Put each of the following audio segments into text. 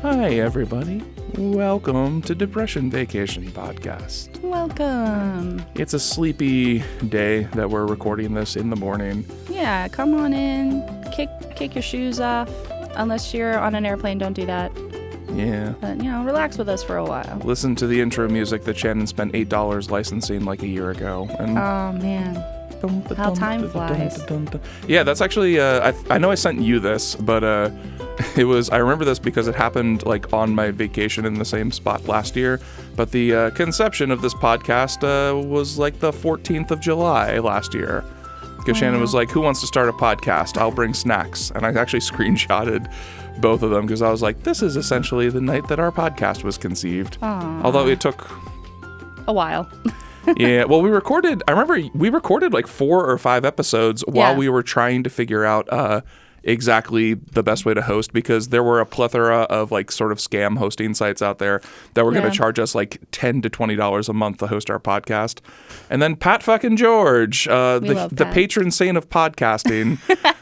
Hi, everybody. Welcome to Depression Vacation Podcast. Welcome. It's a sleepy day that we're recording this in the morning. Yeah, come on in. Kick your shoes off. Unless you're on an airplane, don't do that. Yeah. But, relax with us for a while. Listen to the intro music that Shannon spent $8 licensing like a year ago. And oh, man. How time flies. Yeah, that's actually, I know I sent you this, but I remember this because it happened like on my vacation in the same spot last year. But the conception of this podcast was like the 14th of July last year. Because Shannon was like, who wants to start a podcast? I'll bring snacks. And I actually screenshotted both of them because I was like, this is essentially the night that our podcast was conceived. Aww. Although it took a while. Yeah, well, I remember we recorded like 4 or 5 episodes while we were trying to figure out exactly the best way to host, because there were a plethora of like sort of scam hosting sites out there that were going to charge us like $10 to $20 a month to host our podcast. And then Pat fucking George, the patron saint of podcasting,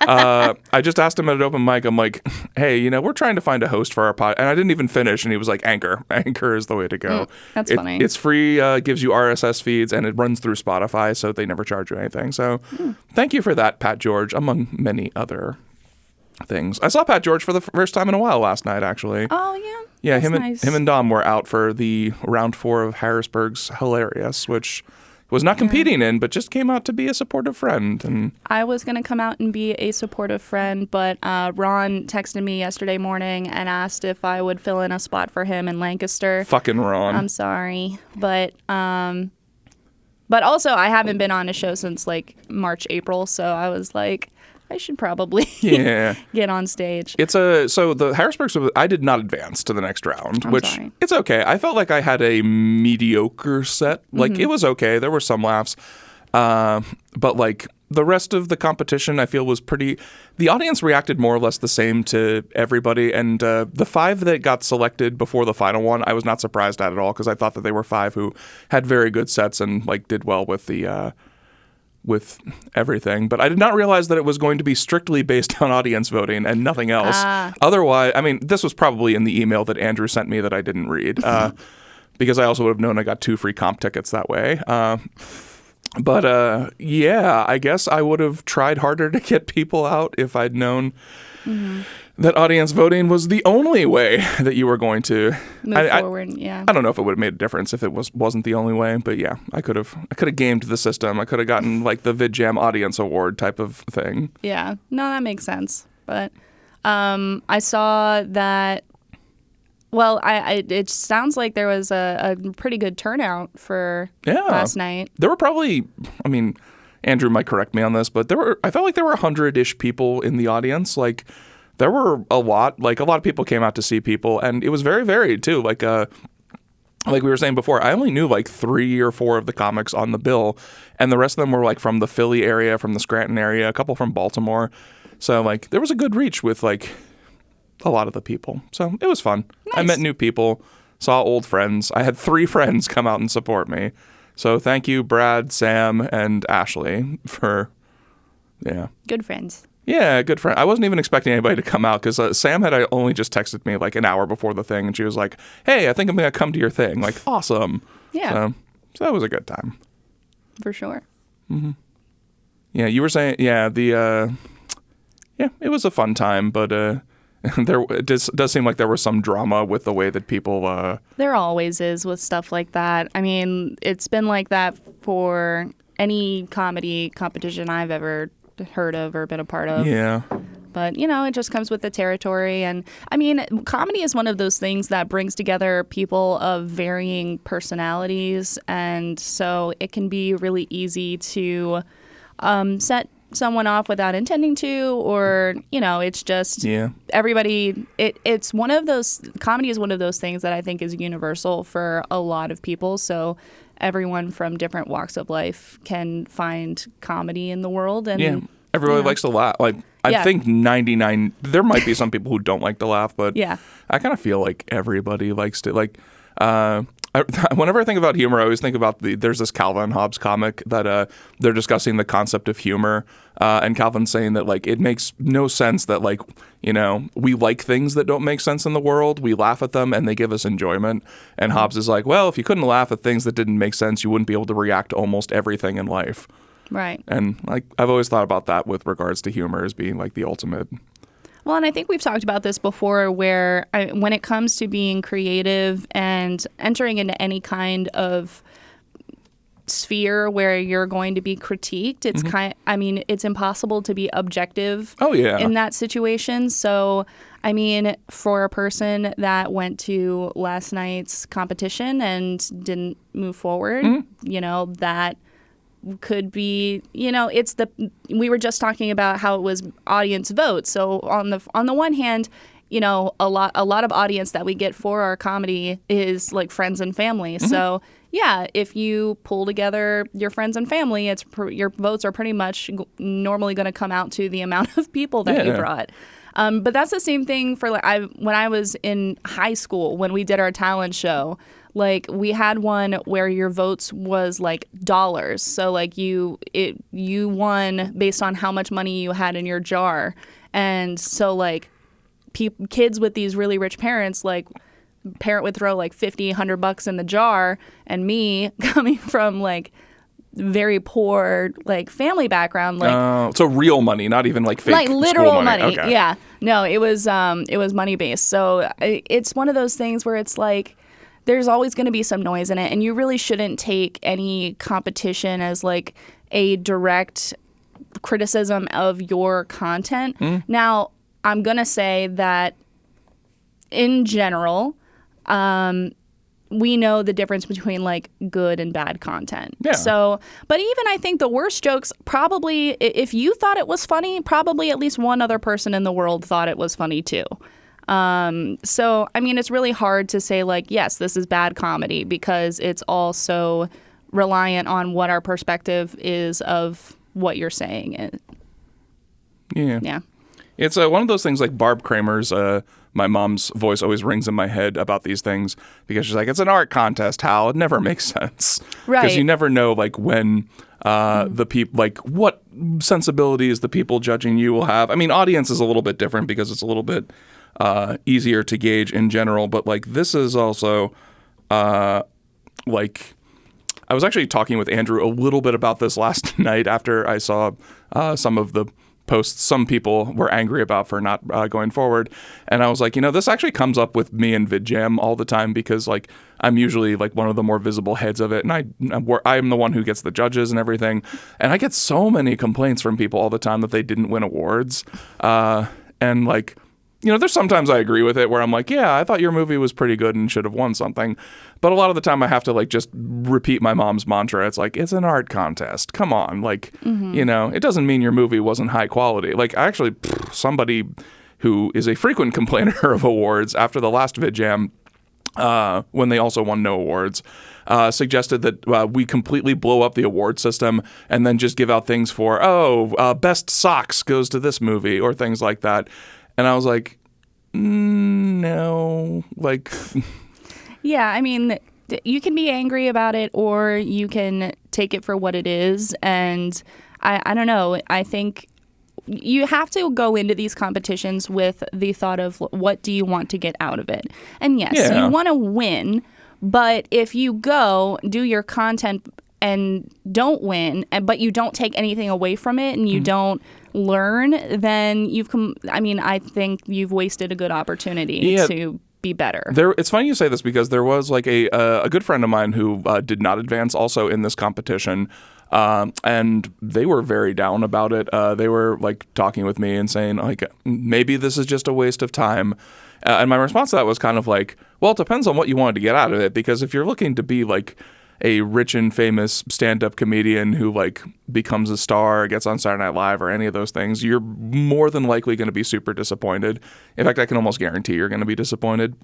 I just asked him at an open mic, I'm like, hey, we're trying to find a host for our pod. And I didn't even finish. And he was like, Anchor. Anchor is the way to go. That's funny. It's free, gives you RSS feeds, and it runs through Spotify, so they never charge you anything. So thank you for that, Pat George, among many other things. I saw Pat George for the first time in a while last night, actually. Oh, yeah? Yeah, That's him and Dom were out for the round 4 of Harrisburg's Hilarious, which was not competing in, but just came out to be a supportive friend. And I was going to come out and be a supportive friend, but Ron texted me yesterday morning and asked if I would fill in a spot for him in Lancaster. Fucking Ron. I'm sorry, but also I haven't been on a show since like March, April, so I was like, I should probably get on stage. So the Harrisburg, I did not advance to the next round, Sorry. It's okay. I felt like I had a mediocre set. Like it was okay. There were some laughs. But like the rest of the competition, I feel was the audience reacted more or less the same to everybody. And the 5 that got selected before the final one, I was not surprised at all, because I thought that they were 5 who had very good sets and like did well with with everything. But I did not realize that it was going to be strictly based on audience voting and nothing else. Otherwise, I mean, this was probably in the email that Andrew sent me that I didn't read, because I also would have known I got 2 free comp tickets that way. But I guess I would have tried harder to get people out if I'd known that audience voting was the only way that you were going to move forward. Yeah, I don't know if it would have made a difference if it wasn't the only way, but yeah, I could have gamed the system. I could have gotten like the VidJam Audience Award type of thing. Yeah, no, that makes sense. But I saw that. Well, it sounds like there was a pretty good turnout for last night. There were probably, I mean, Andrew might correct me on this, but I felt like there were 100-ish people in the audience. Like, there were a lot of people came out to see people, and it was very varied too. Like we were saying before, I only knew like 3 or 4 of the comics on the bill, and the rest of them were like from the Philly area, from the Scranton area, a couple from Baltimore. So like there was a good reach with like a lot of the people. So it was fun. Nice. I met new people, saw old friends. I had 3 friends come out and support me. So thank you, Brad, Sam, and Ashley for, good friends. Yeah, good friend. I wasn't even expecting anybody to come out, because Sam had only just texted me like an hour before the thing, and she was like, hey, I think I'm going to come to your thing. Like, awesome. Yeah. So that was a good time. For sure. Mm-hmm. Yeah, you were saying, it was a fun time, but it does seem like there was some drama with the way that people... There always is with stuff like that. I mean, it's been like that for any comedy competition I've ever heard of or been a part of. Yeah. But, it just comes with the territory. And, I mean, comedy is one of those things that brings together people of varying personalities. And so it can be really easy to set someone off without intending to, or, it's just everybody. It's one of those, comedy is one of those things that I think is universal for a lot of people. So everyone from different walks of life can find comedy in the world. And everybody likes to laugh. Like, I think 99, there might be some people who don't like to laugh, but I kind of feel like everybody likes to, like, Whenever I think about humor, I always think about there's this Calvin and Hobbes comic that they're discussing the concept of humor, and Calvin's saying that like it makes no sense that like we like things that don't make sense in the world, we laugh at them and they give us enjoyment. And Hobbes is like, well, if you couldn't laugh at things that didn't make sense, you wouldn't be able to react to almost everything in life. Right. And like I've always thought about that with regards to humor as being like the ultimate. Well, and I think we've talked about this before where when it comes to being creative and entering into any kind of sphere where you're going to be critiqued, it's it's impossible to be objective in that situation. So, I mean, for a person that went to last night's competition and didn't move forward, that could be, we were just talking about how it was audience vote. So on the one hand, a lot of audience that we get for our comedy is like friends and family. Mm-hmm. So yeah, if you pull together your friends and family, your votes are pretty much normally going to come out to the amount of people that you brought. But that's the same thing for when I was in high school when we did our talent show. Like we had one where your votes was like dollars. So like you won based on how much money you had in your jar. And so like kids with these really rich parents, like parent would throw like $50, $100 in the jar, and me coming from like very poor like family background, like so real money, not even like fake like literal school money. Okay. Yeah, no, it was money based. So it's one of those things where it's like there's always going to be some noise in it, and you really shouldn't take any competition as like a direct criticism of your content. Now, I'm going to say that in general, we know the difference between like good and bad content. Yeah. So, but even I think the worst jokes, probably if you thought it was funny, probably at least one other person in the world thought it was funny too. So, I mean, it's really hard to say like, yes, this is bad comedy because it's also reliant on what our perspective is of what you're saying. Yeah. It's one of those things like Barb Kramer's, my mom's voice always rings in my head about these things because she's like, it's an art contest, Hal. It never makes sense. Right. Because you never know like when the people, like what sensibilities the people judging you will have. I mean, audience is a little bit different because it's a little bit easier to gauge in general. But like this is also like I was actually talking with Andrew a little bit about this last night after I saw some of the posts some people were angry about for not going forward. And I was like, this actually comes up with me and VidJam all the time because like I'm usually like one of the more visible heads of it. And I'm the one who gets the judges and everything. And I get so many complaints from people all the time that they didn't win awards. And like, there's sometimes I agree with it where I'm like, yeah, I thought your movie was pretty good and should have won something. But a lot of the time I have to like just repeat my mom's mantra. It's like, it's an art contest. Come on. Like, it doesn't mean your movie wasn't high quality. Like actually somebody who is a frequent complainer of awards after the last VidJam, when they also won no awards, suggested that we completely blow up the award system and then just give out things for, best socks goes to this movie or things like that. And I was like, no, like. Yeah, I mean, you can be angry about it or you can take it for what it is. And I don't know. I think you have to go into these competitions with the thought of what do you want to get out of it? And yes, you want to win. But if you go do your content and don't win, but you don't take anything away from it and you don't learn, then I think you've wasted a good opportunity to be better. It's funny you say this because there was like a good friend of mine who did not advance also in this competition, and they were very down about it. They were like talking with me and saying like, maybe this is just a waste of time. And my response to that was kind of like, well, it depends on what you wanted to get out of it, because if you're looking to be like a rich and famous stand-up comedian who like becomes a star, gets on Saturday Night Live or any of those things, you're more than likely going to be super disappointed. In fact, I can almost guarantee you're going to be disappointed.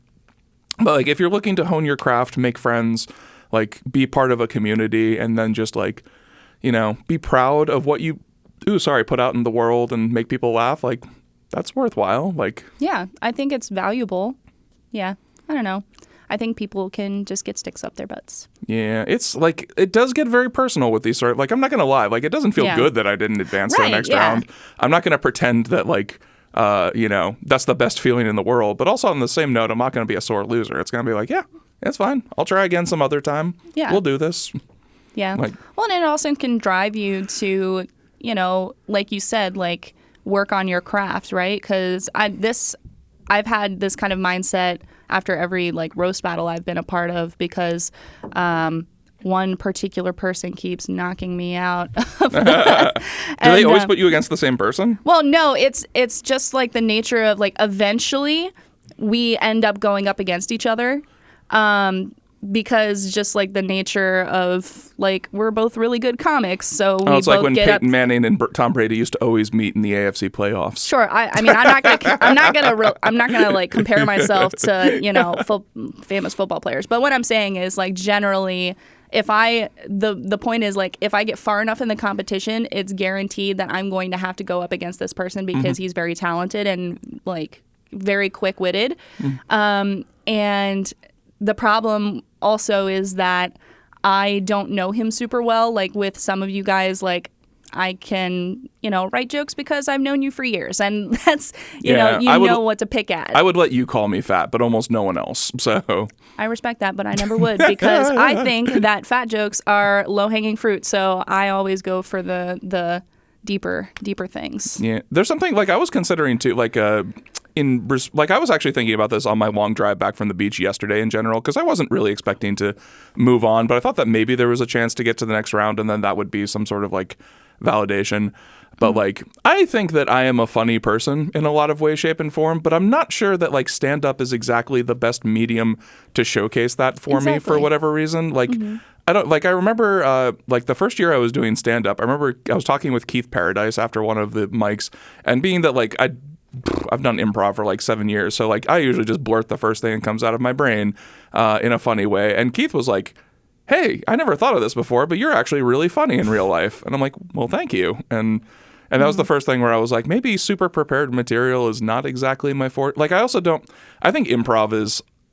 But like if you're looking to hone your craft, make friends, like be part of a community, and then just like, be proud of what you put out in the world and make people laugh, like that's worthwhile. Like, yeah, I think it's valuable. Yeah, I don't know. I think people can just get sticks up their butts. Yeah, it's like it does get very personal with these sort of, like, I'm not gonna lie, like, it doesn't feel good that I didn't advance to the next round. I'm not gonna pretend that, like, that's the best feeling in the world. But also on the same note, I'm not gonna be a sore loser. It's gonna be like, yeah, it's fine. I'll try again some other time. Yeah, we'll do this. Yeah. Well, and it also can drive you to, like you said, like, work on your craft, right? Because I've had this kind of mindset after every, like, roast battle I've been a part of, because one particular person keeps knocking me out. Do they always put you against the same person? Well, no, it's just like the nature of, like, eventually we end up going up against each other. Because just like the nature of, like, we're both really good comics, so we it's both like when get Peyton Manning and Tom Brady used to always meet in the AFC playoffs. Sure, I mean, I'm not gonna like compare myself to famous football players, but what I'm saying is, like, generally, the point is, like, if I get far enough in the competition, it's guaranteed that I'm going to have to go up against this person because he's very talented and, like, very quick-witted, and the problem also is that I don't know him super well. Like, with some of you guys, like, I can, write jokes because I've known you for years, and that's, know what to pick at. I would let you call me fat, but almost no one else. So I respect that, but I never would, because I think that fat jokes are low-hanging fruit. So I always go for the deeper things. Yeah, there's something, like, I was considering too, like, I was actually thinking about this on my long drive back from the beach yesterday in general, because I wasn't really expecting to move on, but I thought that maybe there was a chance to get to the next round, and then that would be some sort of, like, validation. But like, I think that I am a funny person in a lot of ways, shape, and form, but I'm not sure that, like, stand-up is exactly the best medium to showcase that for me for whatever reason. Like, I remember, like, the first year I was doing stand-up, I remember I was talking with Keith Paradise after one of the mics, and being that, like, I've done improv for like 7 years, so, like, I usually just blurt the first thing that comes out of my brain in a funny way. And Keith was like, "Hey, I never thought of this before, but you're actually really funny in real life." And I'm like, "Well, thank you." And that was the first thing where I was like, maybe super prepared material is not exactly my forte. Like, I think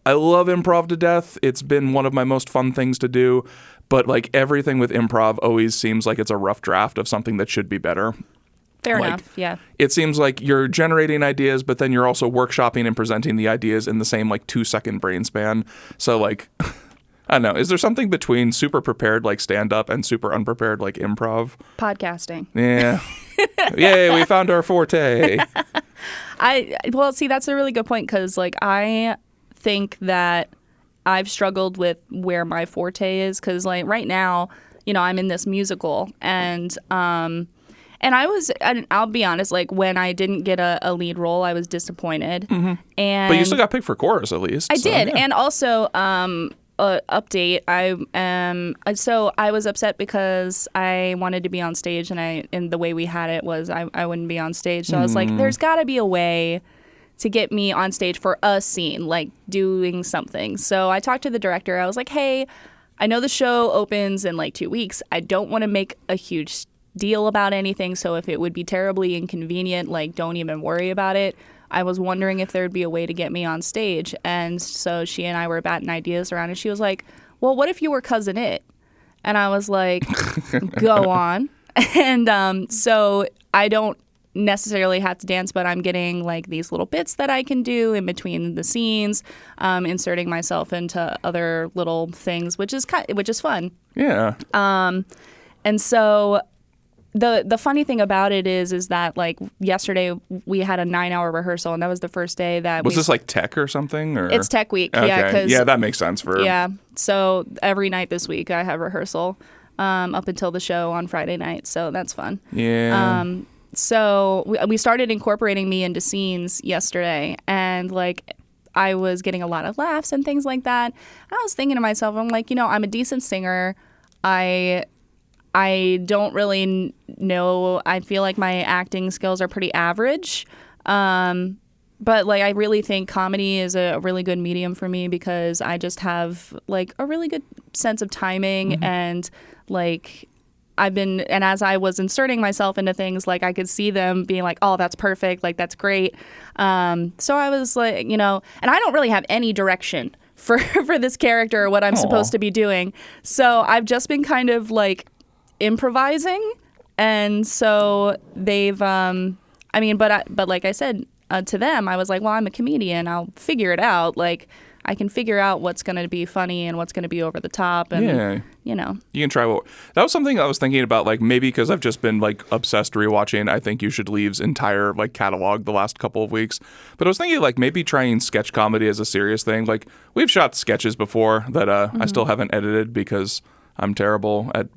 I love improv to death. It's been one of my most fun things to do, but, like, everything with improv always seems like it's a rough draft of something that should be better. Fair enough, yeah. It seems like you're generating ideas, but then you're also workshopping and presenting the ideas in the same, like, 2-second brain span. So, like, I don't know. Is there something between super prepared, like, stand-up and super unprepared, like, improv? Podcasting. Yeah. Yay, we found our forte. Well, see, that's a really good point, because, like, I think that I've struggled with where my forte is, because, like, right now, I'm in this musical, and I'll be honest, like, when I didn't get a lead role, I was disappointed. And but you still got picked for chorus, at least. I did. Yeah. And also, update, so I was upset because I wanted to be on stage, and the way we had it was I wouldn't be on stage. So I was like, there's got to be a way to get me on stage for a scene, like doing something. So I talked to the director. I was like, hey, I know the show opens in like 2 weeks. I don't want to make a huge deal about anything, so if it would be terribly inconvenient, like, don't even worry about it. I was wondering if there'd be a way to get me on stage. And so she and I were batting ideas around, and she was like, well, what if you were Cousin It? And I was like, go on. And so I don't necessarily have to dance, but I'm getting, like, these little bits that I can do in between the scenes, inserting myself into other little things, which is fun. Yeah. And so the funny thing about it is that, like, yesterday we had a 9-hour rehearsal, and that was the first day that was this like tech or something, or it's tech week. Okay. Yeah, that makes sense for so every night this week I have rehearsal up until the show on Friday night, so that's fun. So we started incorporating me into scenes yesterday, and, like, I was getting a lot of laughs and things like that. I was thinking to myself, I'm like, I'm a decent singer. I don't really know. I feel like my acting skills are pretty average. But, like, I really think comedy is a really good medium for me, because I just have, like, a really good sense of timing. And, like, and as I was inserting myself into things, like, I could see them being like, oh, that's perfect. Like, that's great. So I was like, and I don't really have any direction for this character or what I'm supposed to be doing. So I've just been kind of like improvising, and so they've but like I said to them, I was like, well, I'm a comedian, I'll figure it out. Like, I can figure out what's going to be funny and what's going to be over the top, and you can try. That was something I was thinking about, like maybe because I've just been like obsessed rewatching I Think You Should Leave's entire like catalog the last couple of weeks. But I was thinking like maybe trying sketch comedy as a serious thing. Like, we've shot sketches before that I still haven't edited because I'm terrible at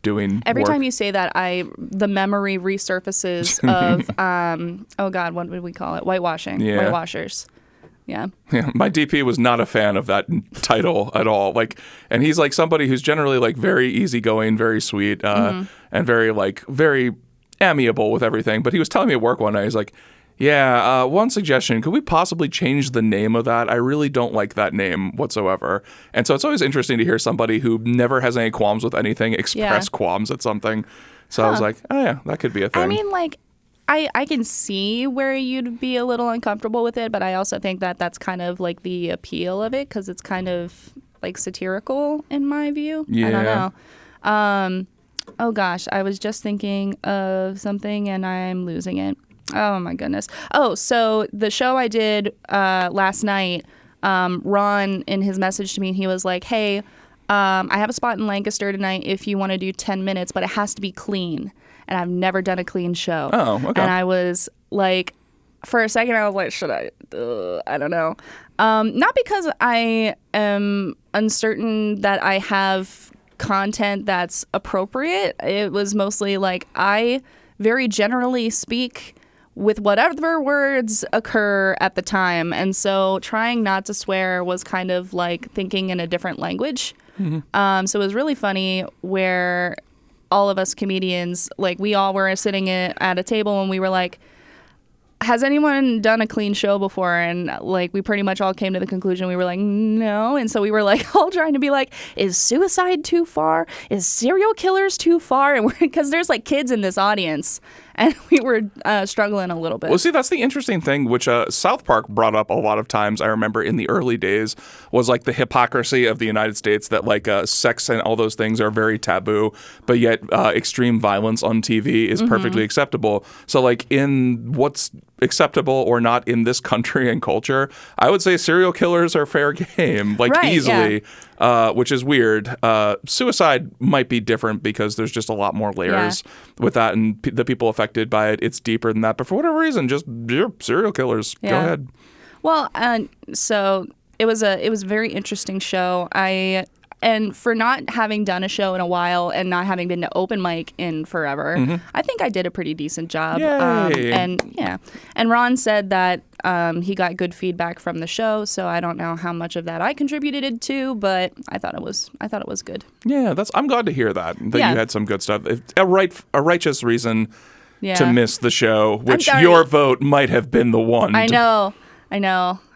doing Every work. time you say that, the memory resurfaces of oh God, what would we call it? Whitewashing. Yeah. Whitewashers. Yeah. My DP was not a fan of that title at all. Like, and he's like somebody who's generally like very easygoing, very sweet, and very amiable with everything. But he was telling me at work one night, he's like, yeah, one suggestion, could we possibly change the name of that? I really don't like that name whatsoever. And so it's always interesting to hear somebody who never has any qualms with anything express qualms at something. So I was like, oh yeah, that could be a thing. I mean, like, I can see where you'd be a little uncomfortable with it, but I also think that that's kind of like the appeal of it, because it's kind of like satirical in my view. Yeah. I don't know. Oh gosh, I was just thinking of something and I'm losing it. Oh my goodness. Oh, so the show I did last night, Ron, in his message to me, he was like, hey, I have a spot in Lancaster tonight if you want to do 10 minutes, but it has to be clean. And I've never done a clean show. Oh, okay. And I was like, for a second, I was like, should I? I don't know. Not because I am uncertain that I have content that's appropriate. It was mostly like, I very generally speak with whatever words occur at the time. And so trying not to swear was kind of like thinking in a different language. Mm-hmm. So it was really funny where all of us comedians, like, we all were sitting at a table and we were like, has anyone done a clean show before? And like, we pretty much all came to the conclusion, we were like, no. And so we were like all trying to be like, is suicide too far? Is serial killers too far? And because there's like kids in this audience, and we were struggling a little bit. Well, see, that's the interesting thing, which South Park brought up a lot of times, I remember in the early days, was like the hypocrisy of the United States, that like sex and all those things are very taboo, but yet extreme violence on TV is perfectly acceptable. So like, in what's acceptable or not in this country and culture, I would say serial killers are fair game, like, right, easily. Yeah. Which is weird. Suicide might be different because there's just a lot more layers with that, and the people affected by it, it's deeper than that. But for whatever reason, just serial killers. Yeah. Go ahead. Well, so it was a very interesting show. And for not having done a show in a while and not having been to open mic in forever, I think I did a pretty decent job. Yay. And Ron said that he got good feedback from the show, so I don't know how much of that I contributed to, but I thought it was good. Yeah, I'm glad to hear that you had some good stuff. A righteous reason to miss the show, which your vote might have been the one. I know.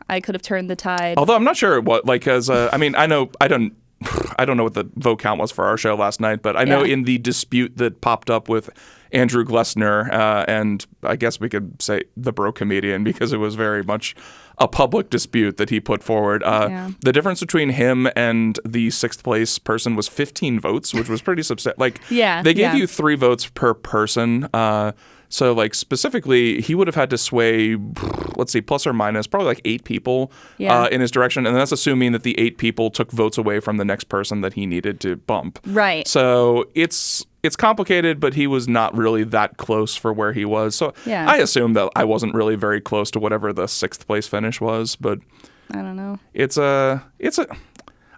I could have turned the tide. Although I'm not sure what, like, as I mean, I don't know what the vote count was for our show last night, but I know in the dispute that popped up with Andrew Glessner, and I guess we could say the bro comedian, because it was very much a public dispute that he put forward. The difference between him and the sixth place person was 15 votes, which was pretty substantial. Like, they gave you 3 votes per person. So, like, specifically, he would have had to sway, let's see, plus or minus, probably like 8 people in his direction. And that's assuming that the 8 people took votes away from the next person that he needed to bump. Right. So it's complicated, but he was not really that close for where he was. So I assume that I wasn't really very close to whatever the 6th place finish was. But I don't know.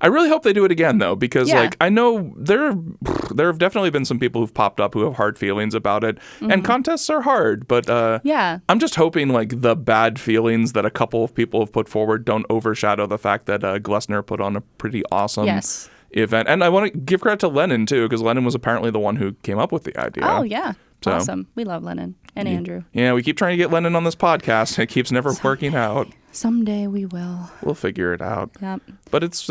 I really hope they do it again, though, because like, I know there have definitely been some people who've popped up who have hard feelings about it, and contests are hard. But I'm just hoping like the bad feelings that a couple of people have put forward don't overshadow the fact that Glessner put on a pretty awesome event. And I want to give credit to Lennon too, because Lennon was apparently the one who came up with the idea. Oh yeah. So, awesome. We love Lennon and Andrew. Yeah, we keep trying to get Lennon on this podcast, and it keeps never working out. Someday we will. We'll figure it out. Yep. But it's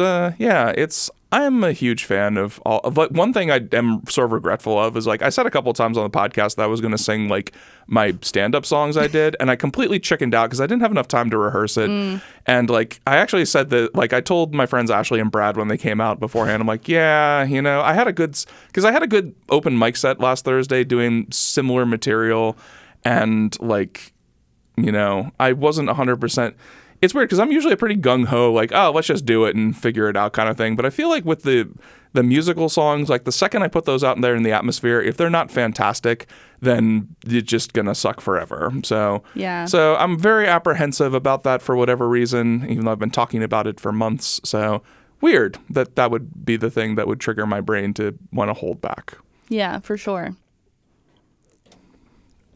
I am a huge fan of all of like one thing I am sort of regretful of is like I said a couple of times on the podcast that I was going to sing like my stand-up songs I did, and I completely chickened out because I didn't have enough time to rehearse it. And like I actually said that like I told my friends Ashley and Brad when they came out beforehand, I'm like, yeah, you know, I had a good open mic set last Thursday doing similar material, and like, you know, I wasn't 100%. It's weird because I'm usually a pretty gung-ho, like, oh, let's just do it and figure it out kind of thing. But I feel like with the musical songs, like the second I put those out there in the atmosphere, if they're not fantastic, then it's just going to suck forever. So Yeah. So I'm very apprehensive about that for whatever reason, even though I've been talking about it for months. So weird that would be the thing that would trigger my brain to want to hold back. Yeah, for sure.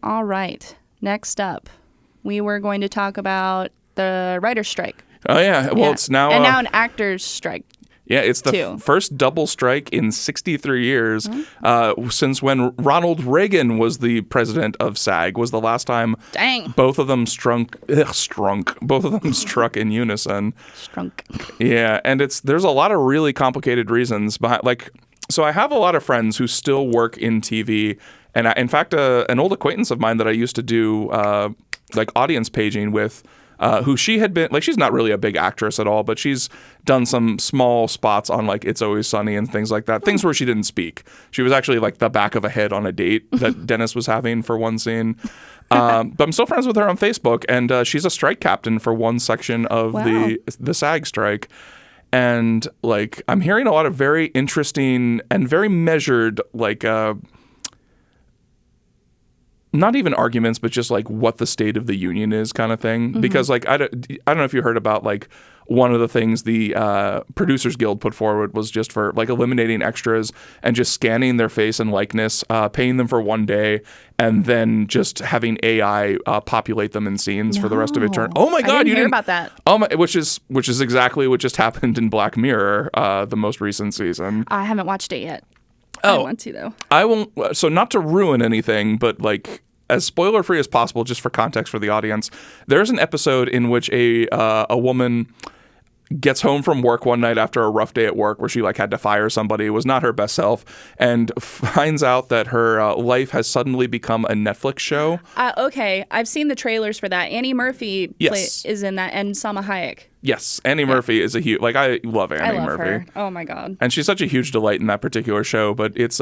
All right. Next up, we were going to talk about the writer's strike. Oh, yeah. Well, it's now... And now an actor's strike. Yeah, it's the too. First double strike in 63 years since when Ronald Reagan was the president of SAG was the last time both of them struck in unison. Strunk. Yeah, and there's a lot of really complicated reasons behind, like, so I have a lot of friends who still work in TV, and in fact, an old acquaintance of mine that I used to do like audience paging with, who she had been, like, she's not really a big actress at all, but she's done some small spots on, like, It's Always Sunny and things like that. Things where she didn't speak. She was actually, like, the back of a head on a date that Dennis was having for one scene. But I'm still friends with her on Facebook, and she's a strike captain for one section of the SAG strike. And, like, I'm hearing a lot of very interesting and very measured, like, not even arguments, but just like what the state of the union is kind of thing. Because like, I don't know if you heard about like one of the things the Producers Guild put forward was just for like eliminating extras and just scanning their face and likeness, paying them for one day, and then just having AI populate them in scenes for the rest of eternity. Oh my God, I didn't you hear didn't about that. Oh my, which is exactly what just happened in Black Mirror, the most recent season. I haven't watched it yet. Oh, I want to though. I won't. So not to ruin anything, but like as spoiler free as possible, just for context for the audience. There's an episode in which a woman gets home from work one night after a rough day at work, where she like had to fire somebody. It was not her best self, and finds out that her life has suddenly become a Netflix show. Okay, I've seen the trailers for that. Annie Murphy is in that, and Salma Hayek. Yes, Annie Murphy is a huge, like, I love Annie Murphy. Her. Oh my God. And she's such a huge delight in that particular show, but it's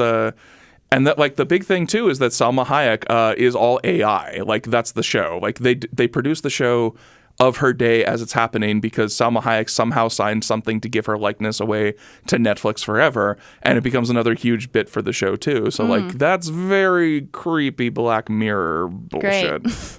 and that, like, the big thing too is that Salma Hayek is all AI. Like, that's the show. Like, they produce the show of her day as it's happening because Salma Hayek somehow signed something to give her likeness away to Netflix forever, and it becomes another huge bit for the show too. So like, that's very creepy Black Mirror bullshit. Great.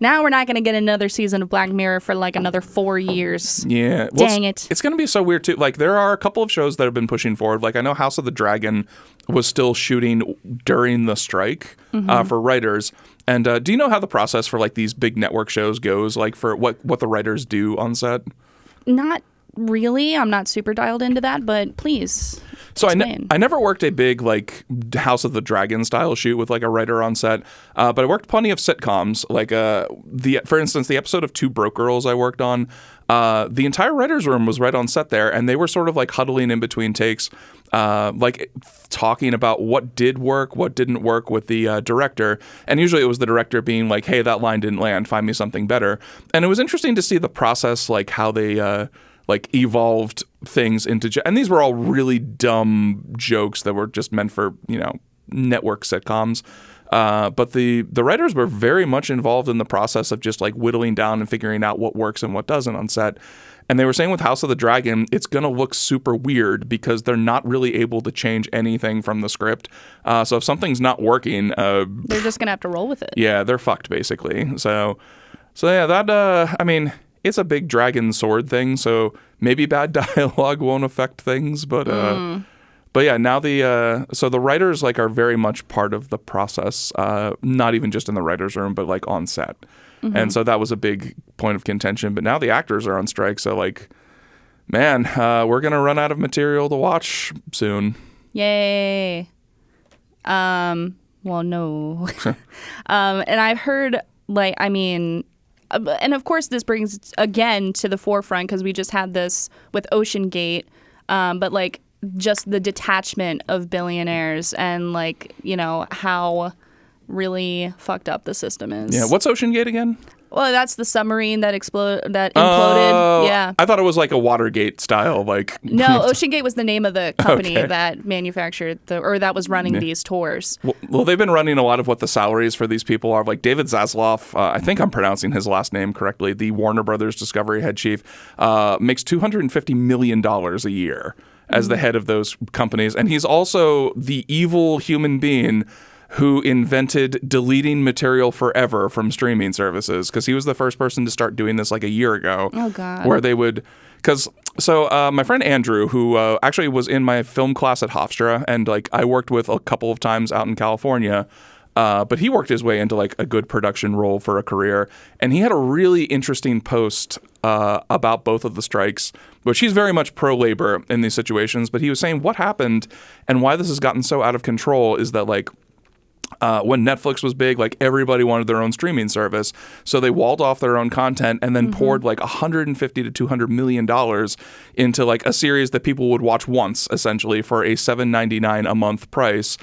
Now we're not going to get another season of Black Mirror for like another 4 years. Yeah. Well, Dang it. It's going to be so weird too. Like, there are a couple of shows that have been pushing forward. Like, I know House of the Dragon was still shooting during the strike for writers. And do you know how the process for like these big network shows goes? Like, for what the writers do on set? Not really. I'm not super dialed into that, but please. So I never worked a big like House of the Dragon style shoot with like a writer on set, but I worked plenty of sitcoms. Like for instance, the episode of Two Broke Girls I worked on, the entire writer's room was right on set there, and they were sort of like huddling in between takes, like talking about what did work, what didn't work with the director. And usually it was the director being like, hey, that line didn't land, find me something better. And it was interesting to see the process, like how they like evolved things into, and these were all really dumb jokes that were just meant for, you know, network sitcoms. But the writers were very much involved in the process of just like whittling down and figuring out what works and what doesn't on set. And they were saying with House of the Dragon, it's going to look super weird because they're not really able to change anything from the script. So if something's not working, they're just going to have to roll with it. Yeah, they're fucked basically. So yeah, that, I mean, it's a big dragon sword thing, so maybe bad dialogue won't affect things, but yeah, now so the writers like are very much part of the process, not even just in the writers' room, but like on set. And so that was a big point of contention. But now the actors are on strike, so like, man, we're gonna run out of material to watch soon. Yay. Well, no. And I've heard, like, I mean, and of course this brings again to the forefront because we just had this with Ocean Gate, but like just the detachment of billionaires and like, you know, how really fucked up the system is. Yeah. What's OceanGate again? Well, that's the submarine that imploded. Oh, Yeah. I thought it was like a Watergate style, like. No, OceanGate was the name of the company Okay. that manufactured or that was running these tours. Well, they've been running a lot of what the salaries for these people are. Like David Zaslav, I think I'm pronouncing his last name correctly, the Warner Brothers Discovery head chief, makes $250 million a year as the head of those companies. And he's also the evil human being who invented deleting material forever from streaming services, because he was the first person to start doing this like a year ago. Oh, God. Where they would, my friend Andrew, who actually was in my film class at Hofstra, and like I worked with a couple of times out in California, but he worked his way into like a good production role for a career, and he had a really interesting post about both of the strikes, which he's very much pro-labor in these situations, but he was saying what happened and why this has gotten so out of control is that like, when Netflix was big, like everybody wanted their own streaming service. So they walled off their own content and then poured like $150 to $200 million into like a series that people would watch once, essentially, for a $7.99 a month price,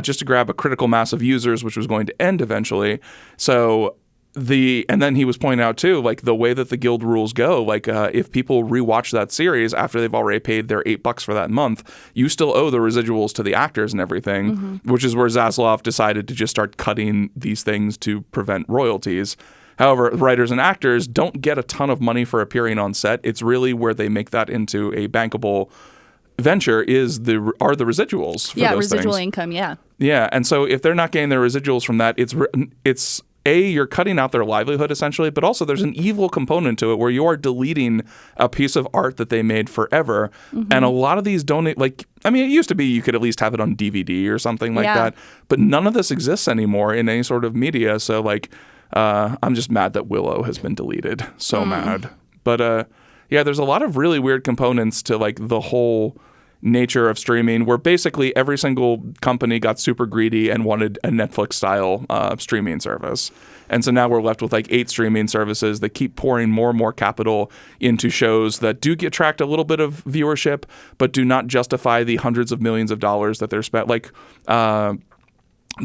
just to grab a critical mass of users, which was going to end eventually. So and then he was pointing out too, like the way that the guild rules go, like if people rewatch that series after they've already paid their $8 for that month, you still owe the residuals to the actors and everything, which is where Zaslav decided to just start cutting these things to prevent royalties. However, writers and actors don't get a ton of money for appearing on set. It's really where they make that into a bankable venture are the residuals for those residual things. income, yeah. Yeah, and so if they're not getting their residuals from that, it's you're cutting out their livelihood essentially, but also there's an evil component to it where you are deleting a piece of art that they made forever. And a lot of these it used to be you could at least have it on DVD or something like that, but none of this exists anymore in any sort of media. So like, I'm just mad that Willow has been deleted. So mad. But there's a lot of really weird components to like the whole nature of streaming, where basically every single company got super greedy and wanted a Netflix style streaming service. And so now we're left with like 8 streaming services that keep pouring more and more capital into shows that do attract a little bit of viewership, but do not justify the hundreds of millions of dollars that they're spent. Like the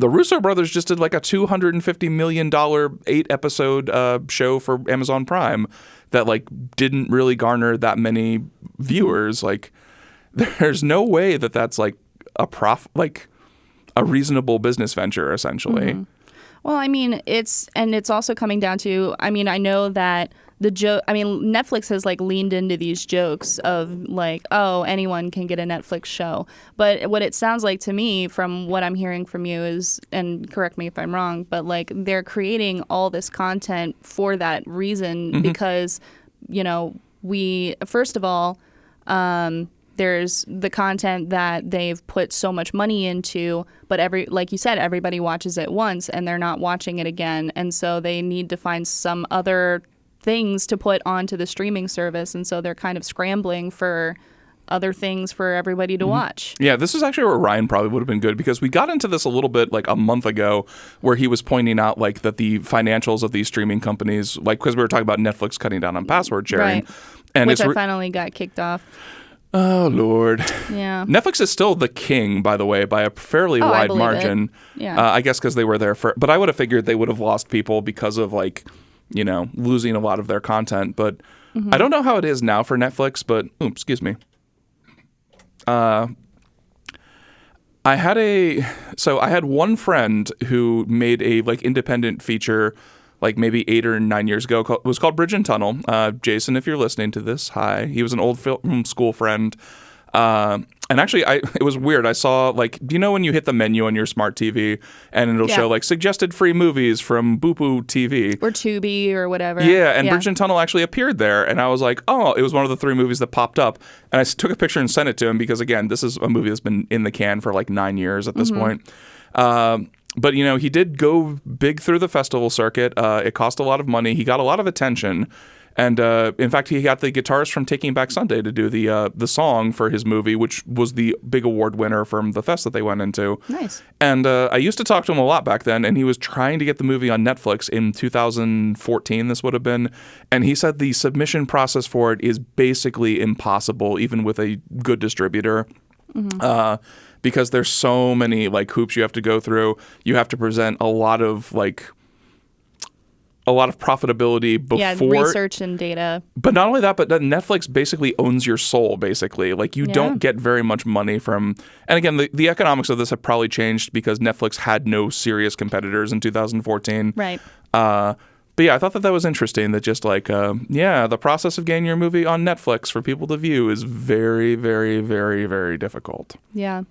Russo brothers just did like a $250 million 8-episode show for Amazon Prime that like didn't really garner that many viewers. Like, there's no way that that's like a reasonable business venture, essentially. Well, I mean, it's also coming down to, I mean, I know that Netflix has like leaned into these jokes of like, oh, anyone can get a Netflix show. But what it sounds like to me from what I'm hearing from you is, and correct me if I'm wrong, but like they're creating all this content for that reason because, you know, first of all, there's the content that they've put so much money into, but like you said, everybody watches it once and they're not watching it again. And so they need to find some other things to put onto the streaming service. And so they're kind of scrambling for other things for everybody to watch. Yeah, this is actually where Ryan probably would have been good, because we got into this a little bit like a month ago where he was pointing out like that the financials of these streaming companies, like because we were talking about Netflix cutting down on password sharing. Right. And Which I finally got kicked off. Oh, Lord. Yeah. Netflix is still the king, by the way, by a fairly wide margin. Yeah. I guess because they were there but I would have figured they would have lost people because of like, you know, losing a lot of their content. But I don't know how it is now for Netflix, but, excuse me. I had one friend who made a like independent feature like maybe 8 or 9 years ago. It was called Bridge and Tunnel. Jason, if you're listening to this, hi. He was an old film school friend. And actually, it was weird. I saw, like, do you know when you hit the menu on your smart TV and it'll show, like, suggested free movies from Boopoo TV? Or Tubi or whatever. Yeah, and Bridge and Tunnel actually appeared there. And I was like, oh, it was one of the 3 movies that popped up. And I took a picture and sent it to him because, again, this is a movie that's been in the can for, like, 9 years at this point. But, you know, he did go big through the festival circuit. It cost a lot of money. He got a lot of attention. And in fact, he got the guitarist from Taking Back Sunday to do the song for his movie, which was the big award winner from the fest that they went into. Nice. And I used to talk to him a lot back then, and he was trying to get the movie on Netflix in 2014, this would have been. And he said the submission process for it is basically impossible, even with a good distributor. Because there's so many like hoops you have to go through. You have to present a lot of profitability before. Yeah, research and data. But not only that, but Netflix basically owns your soul, basically. Like, you don't get very much money from... And again, the economics of this have probably changed because Netflix had no serious competitors in 2014. Right. But yeah, I thought that was interesting that just like, the process of getting your movie on Netflix for people to view is very, very, very, very difficult. Yeah.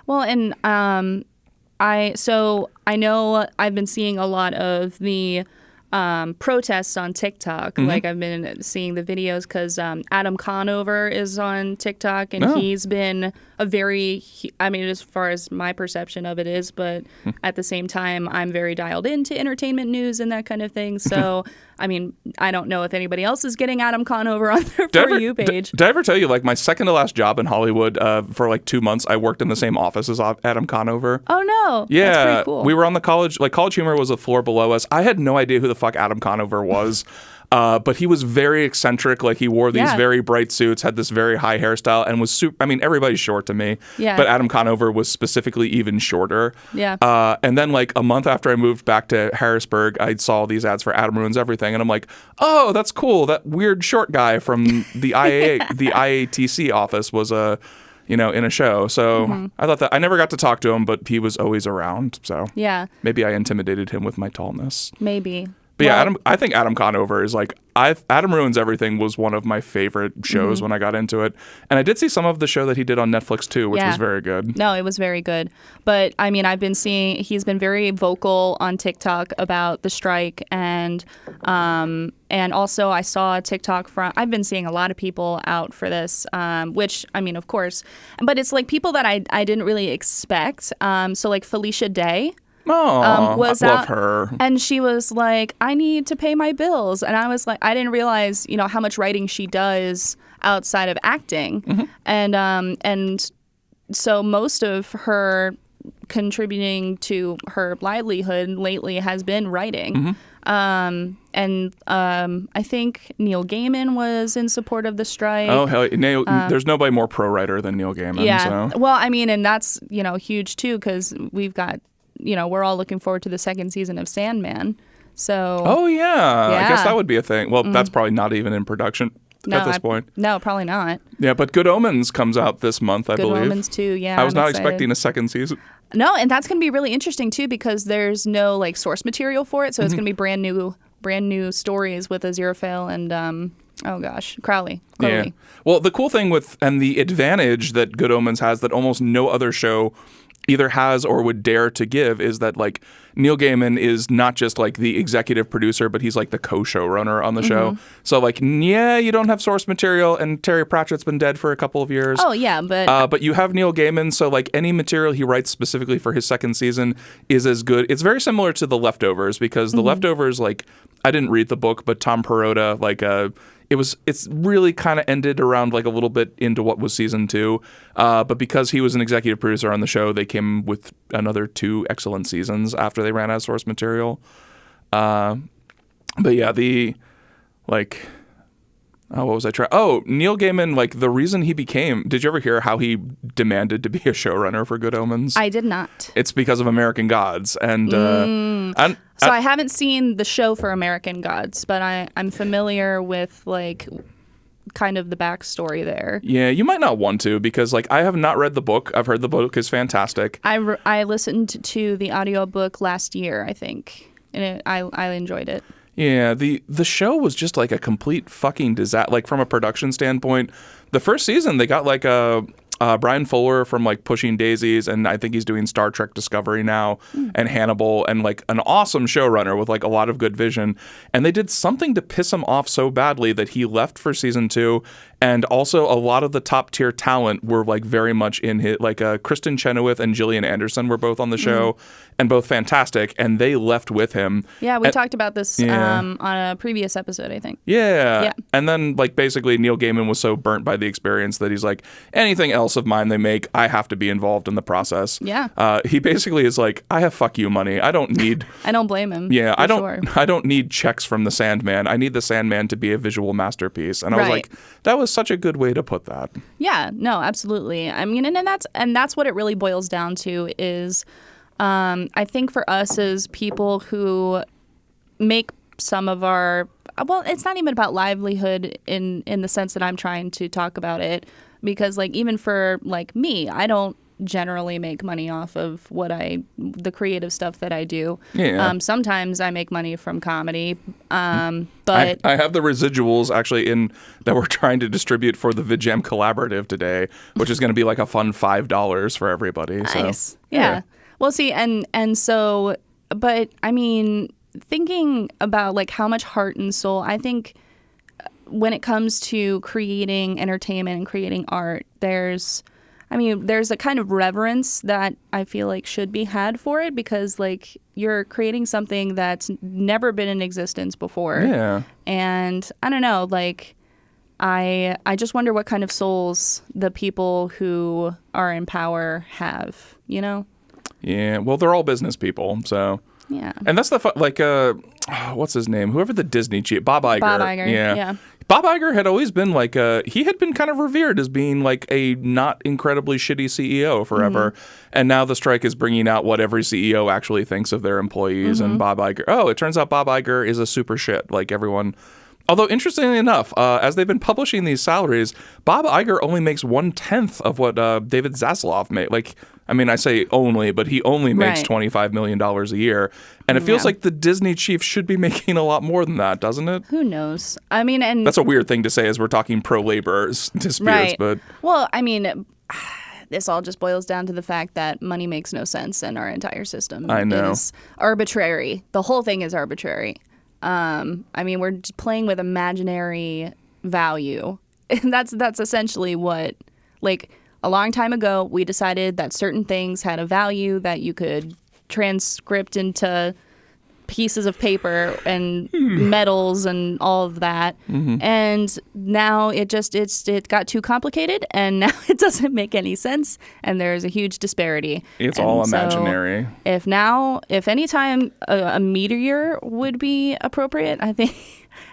Well, and I know I've been seeing a lot of the protests on TikTok. Like, I've been seeing the videos because Adam Conover is on TikTok, and he's been as far as my perception of it is, but at the same time, I'm very dialed into entertainment news and that kind of thing. So, I mean, I don't know if anybody else is getting Adam Conover on their For You page. Did I ever tell you, like, my second to last job in Hollywood, for like 2 months, I worked in the same office as Adam Conover. Oh, no. Yeah. That's pretty cool. We were on the College Humor was a floor below us. I had no idea who the fuck Adam Conover was. But he was very eccentric. Like, he wore these very bright suits, had this very high hairstyle, and was super. I mean, everybody's short to me. Yeah. But Adam Conover was specifically even shorter. Yeah. And then, like, a month after I moved back to Harrisburg, I saw these ads for Adam Ruins Everything, and I'm like, oh, that's cool. That weird short guy from the IATC office was in a show. So I thought that I never got to talk to him, but he was always around. So maybe I intimidated him with my tallness. Maybe. But yeah, I think Adam Conover is like, Adam Ruins Everything was one of my favorite shows when I got into it. And I did see some of the show that he did on Netflix too, which was very good. No, it was very good. But I mean, I've been seeing, he's been very vocal on TikTok about the strike. And also I saw a TikTok I've been seeing a lot of people out for this, which, I mean, of course, but it's like people that I didn't really expect. So like Felicia Day. Was I love her. And she was like, I need to pay my bills. And I was like, I didn't realize, how much writing she does outside of acting. And so most of her contributing to her livelihood lately has been writing. I think Neil Gaiman was in support of the strike. Oh, hell, there's nobody more pro-writer than Neil Gaiman. Yeah. So. Well, I mean, and that's, huge too, because we've got, we're all looking forward to the second season of Sandman. So. Oh, yeah. I guess that would be a thing. Well, that's probably not even in production at this point. No, probably not. Yeah, but Good Omens comes out this month, I believe. Good Omens too, yeah. I was not expecting a second season. No, and that's going to be really interesting too, because there's no like source material for it. So it's going to be brand new stories with Aziraphale and Crowley. Yeah. Well, the cool thing and the advantage that Good Omens has that almost no other show either has or would dare to give is that like Neil Gaiman is not just like the executive producer, but he's like the co-showrunner on the show. So like, you don't have source material, and Terry Pratchett's been dead for a couple of years. Oh yeah, but you have Neil Gaiman, so like any material he writes specifically for his second season is as good. It's very similar to The Leftovers, because The Leftovers, like, I didn't read the book, but Tom Perrotta, like it's really kind of ended around like a little bit into what was season 2. But because he was an executive producer on the show, they came with another 2 excellent seasons after they ran out of source material. But yeah, what was I trying? Oh, Neil Gaiman, like the reason he became, did you ever hear how he demanded to be a showrunner for Good Omens? I did not. It's because of American Gods. And so I haven't seen the show for American Gods, but I'm familiar with like kind of the backstory there. Yeah, you might not want to, because like I have not read the book. I've heard the book is fantastic. I listened to the audiobook last year, I think, and I enjoyed it. Yeah, the show was just like a complete fucking disaster. Like from a production standpoint, the first season they got like Brian Fuller from like Pushing Daisies, and I think he's doing Star Trek Discovery now, and Hannibal, and like an awesome showrunner with like a lot of good vision. And they did something to piss him off so badly that he left for season 2. And also a lot of the top tier talent were like very much in his, like Kristen Chenoweth and Gillian Anderson were both on the show, and both fantastic, and they left with him. Yeah, we talked about this on a previous episode, I think. Yeah. And then like basically Neil Gaiman was so burnt by the experience that he's like, anything else of mine they make, I have to be involved in the process. Yeah. He basically is like, I have fuck you money. I don't need I don't blame him. Yeah, I don't need checks from the Sandman. I need the Sandman to be a visual masterpiece. And I was like, that was such a good way to put that. Yeah, no, absolutely. I mean, and that's what it really boils down to is, I think for us as people who make some of our, well, it's not even about livelihood in the sense that I'm trying to talk about it, because like even for like me, I don't generally make money off of the creative stuff that I do. Yeah. Sometimes I make money from comedy, but I have the residuals actually that we're trying to distribute for the VidJam Collaborative today, which is going to be like a fun $5 for everybody. Nice. So, Yeah. Well, see, and so, but I mean, thinking about like how much heart and soul, I think when it comes to creating entertainment and creating art, there's a kind of reverence that I feel like should be had for it, because like you're creating something that's never been in existence before. Yeah. And I don't know, like I just wonder what kind of souls the people who are in power have, you know? Yeah. Well, they're all business people, so. Yeah. And that's what's his name? Whoever the Disney chief, Bob Iger. Bob Iger, yeah. Bob Iger had always been like he had been kind of revered as being like a not incredibly shitty CEO forever. And now the strike is bringing out what every CEO actually thinks of their employees. And Bob Iger, it turns out Bob Iger is a super shit, like everyone. Although, interestingly enough, as they've been publishing these salaries, Bob Iger only makes 1/10 of what David Zaslav made. Like, I mean, I say only, but he only makes $25 million a year. And it feels like the Disney chief should be making a lot more than that, doesn't it? Who knows? I mean, and that's a weird thing to say as we're talking pro-labor disputes. Right. But well, I mean, this all just boils down to the fact that money makes no sense and our entire system is arbitrary. The whole thing is arbitrary. I mean, we're just playing with imaginary value. And that's essentially what, like, a long time ago, we decided that certain things had a value that you could transcript into pieces of paper and metals and all of that. And now it got too complicated, and now it doesn't make any sense, and there's a huge disparity. It's all imaginary. So if any time a meteor would be appropriate, I think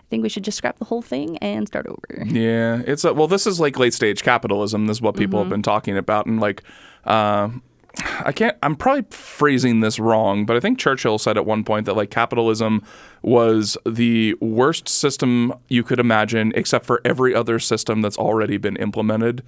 we should just scrap the whole thing and start over. Yeah, this is like late stage capitalism. This is what people have been talking about, and like I'm probably phrasing this wrong, but I think Churchill said at one point that like capitalism was the worst system you could imagine, except for every other system that's already been implemented.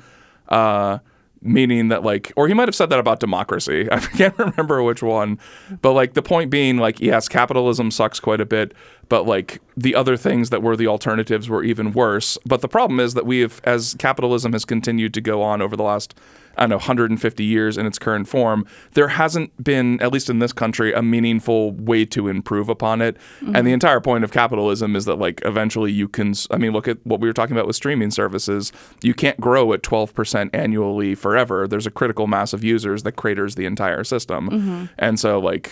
Meaning that like, or he might have said that about democracy. I can't remember which one, but like the point being like, yes, capitalism sucks quite a bit, but like the other things that were the alternatives were even worse. But the problem is that as capitalism has continued to go on over the last, 150 years in its current form, there hasn't been, at least in this country, a meaningful way to improve upon it. And the entire point of capitalism is that like eventually you can, look at what we were talking about with streaming services. You can't grow at 12% annually forever. There's a critical mass of users that craters the entire system. And so like,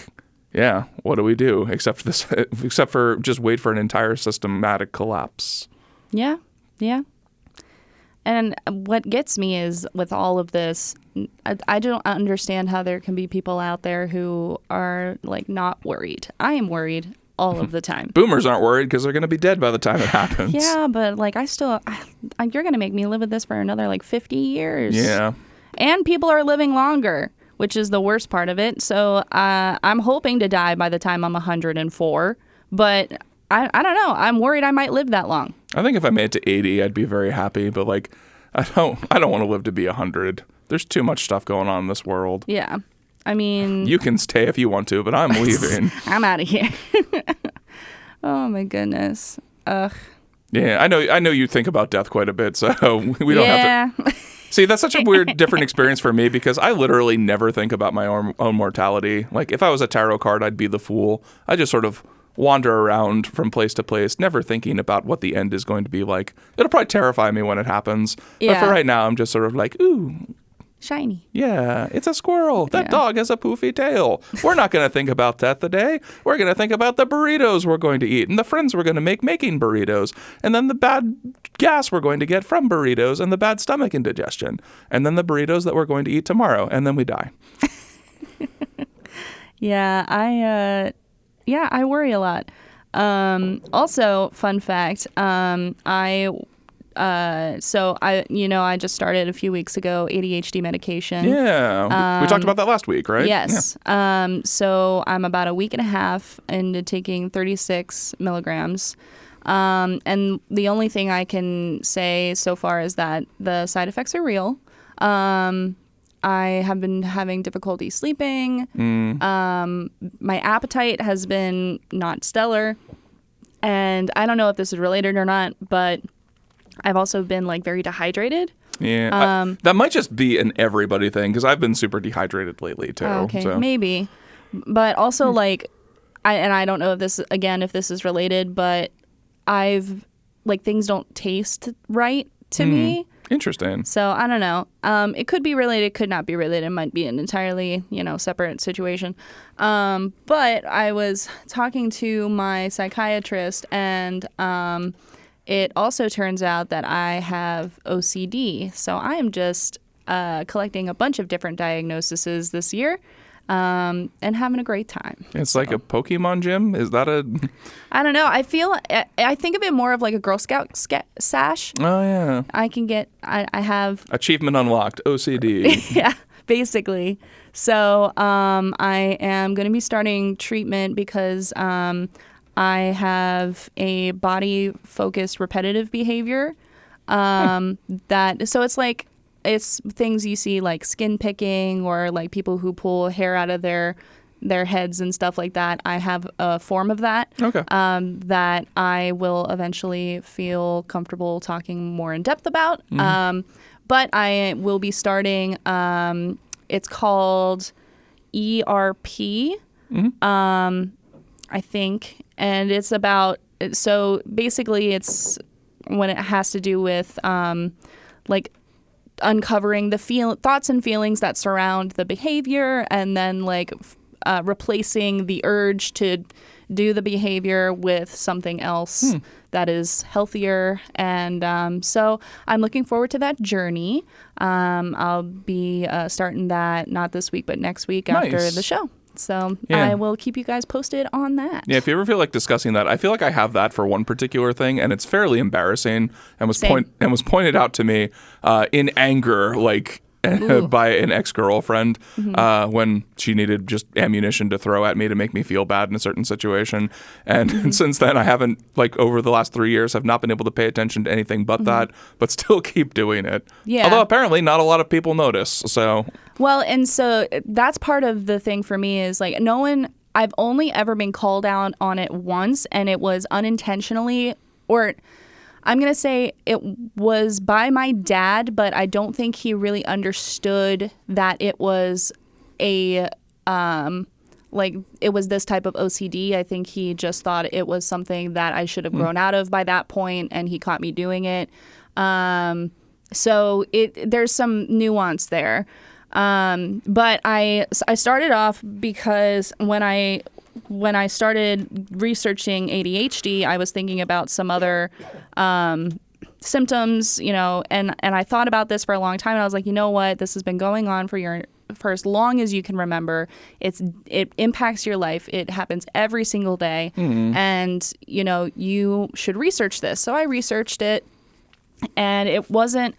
yeah, what do we do except for just wait for an entire systematic collapse? Yeah. And what gets me is with all of this, I don't understand how there can be people out there who are like not worried. I am worried all of the time. Boomers aren't worried because they're going to be dead by the time it happens. Yeah, but like you're going to make me live with this for another like 50 years. Yeah. And people are living longer, which is the worst part of it. So I'm hoping to die by the time I'm 104, but I don't know. I'm worried I might live that long. I think if I made it to 80, I'd be very happy. But like, I don't want to live to be 100. There's too much stuff going on in this world. Yeah. I mean, you can stay if you want to, but I'm leaving. I'm out of here. Oh my goodness. Ugh. Yeah, I know you think about death quite a bit, so we don't have to. See, that's such a weird, different experience for me because I literally never think about my own mortality. Like, if I was a tarot card, I'd be the fool. I just sort of wander around from place to place, never thinking about what the end is going to be like. It'll probably terrify me when it happens. Yeah. But for right now, I'm just sort of like, ooh. Shiny. Yeah, it's a squirrel. That dog has a poofy tail. We're not going to think about that today. We're going to think about the burritos we're going to eat and the friends we're going to make making burritos. And then the bad gas we're going to get from burritos and the bad stomach indigestion. And then the burritos that we're going to eat tomorrow. And then we die. Yeah, I worry a lot. Also, fun fact, I So I just started a few weeks ago ADHD medication. Yeah. We talked about that last week, right? Yes. Yeah. So I'm about a week and a half into taking 36 milligrams. And the only thing I can say so far is that the side effects are real. I have been having difficulty sleeping. My appetite has been not stellar. And I don't know if this is related or not, but I've also been like very dehydrated. Yeah. That might just be an everybody thing because I've been super dehydrated lately too. Okay, so. maybe. But also like, I don't know if this is related, but I've like things don't taste right to me. Interesting. So I don't know. It could be related, could not be related. It might be an entirely, separate situation. But I was talking to my psychiatrist, and it also turns out that I have OCD. So I am just collecting a bunch of different diagnoses this year. And having a great time. It's like a Pokemon gym? Is that a... I don't know. I think of it more of like a Girl Scout sash. Oh, yeah. I have... Achievement unlocked, OCD. Yeah, basically. So I am going to be starting treatment because I have a body-focused repetitive behavior. So it's things you see like skin picking or like people who pull hair out of their heads and stuff like that. I have a form of that. Okay. That I will eventually feel comfortable talking more in depth about. But I will be starting, it's called ERP, I think. And it's about, so basically it's when it has to do with like uncovering the thoughts and feelings that surround the behavior, and then like replacing the urge to do the behavior with something else that is healthier. And so I'm looking forward to that journey. I'll be starting that not this week, but next week after the show. So I will keep you guys posted on that. Yeah, if you ever feel like discussing that, I feel like I have that for one particular thing, and it's fairly embarrassing, and was pointed out to me in anger, like by an ex-girlfriend when she needed just ammunition to throw at me to make me feel bad in a certain situation. And since then, I haven't, like over the last 3 years, have not been able to pay attention to anything but that, but still keep doing it. Yeah. Although apparently not a lot of people notice. So. Well, and so that's part of the thing for me is like I've only ever been called out on it once, and it was unintentionally, or I'm going to say it was by my dad, but I don't think he really understood that it was it was this type of OCD. I think he just thought it was something that I should have grown out of by that point, and he caught me doing it. So there's some nuance there. But I started off because when I started researching ADHD, I was thinking about some other symptoms, and I thought about this for a long time, and I was like, you know what, this has been going on for as long as you can remember. It impacts your life. It happens every single day, and you should research this. So I researched it, and it wasn't.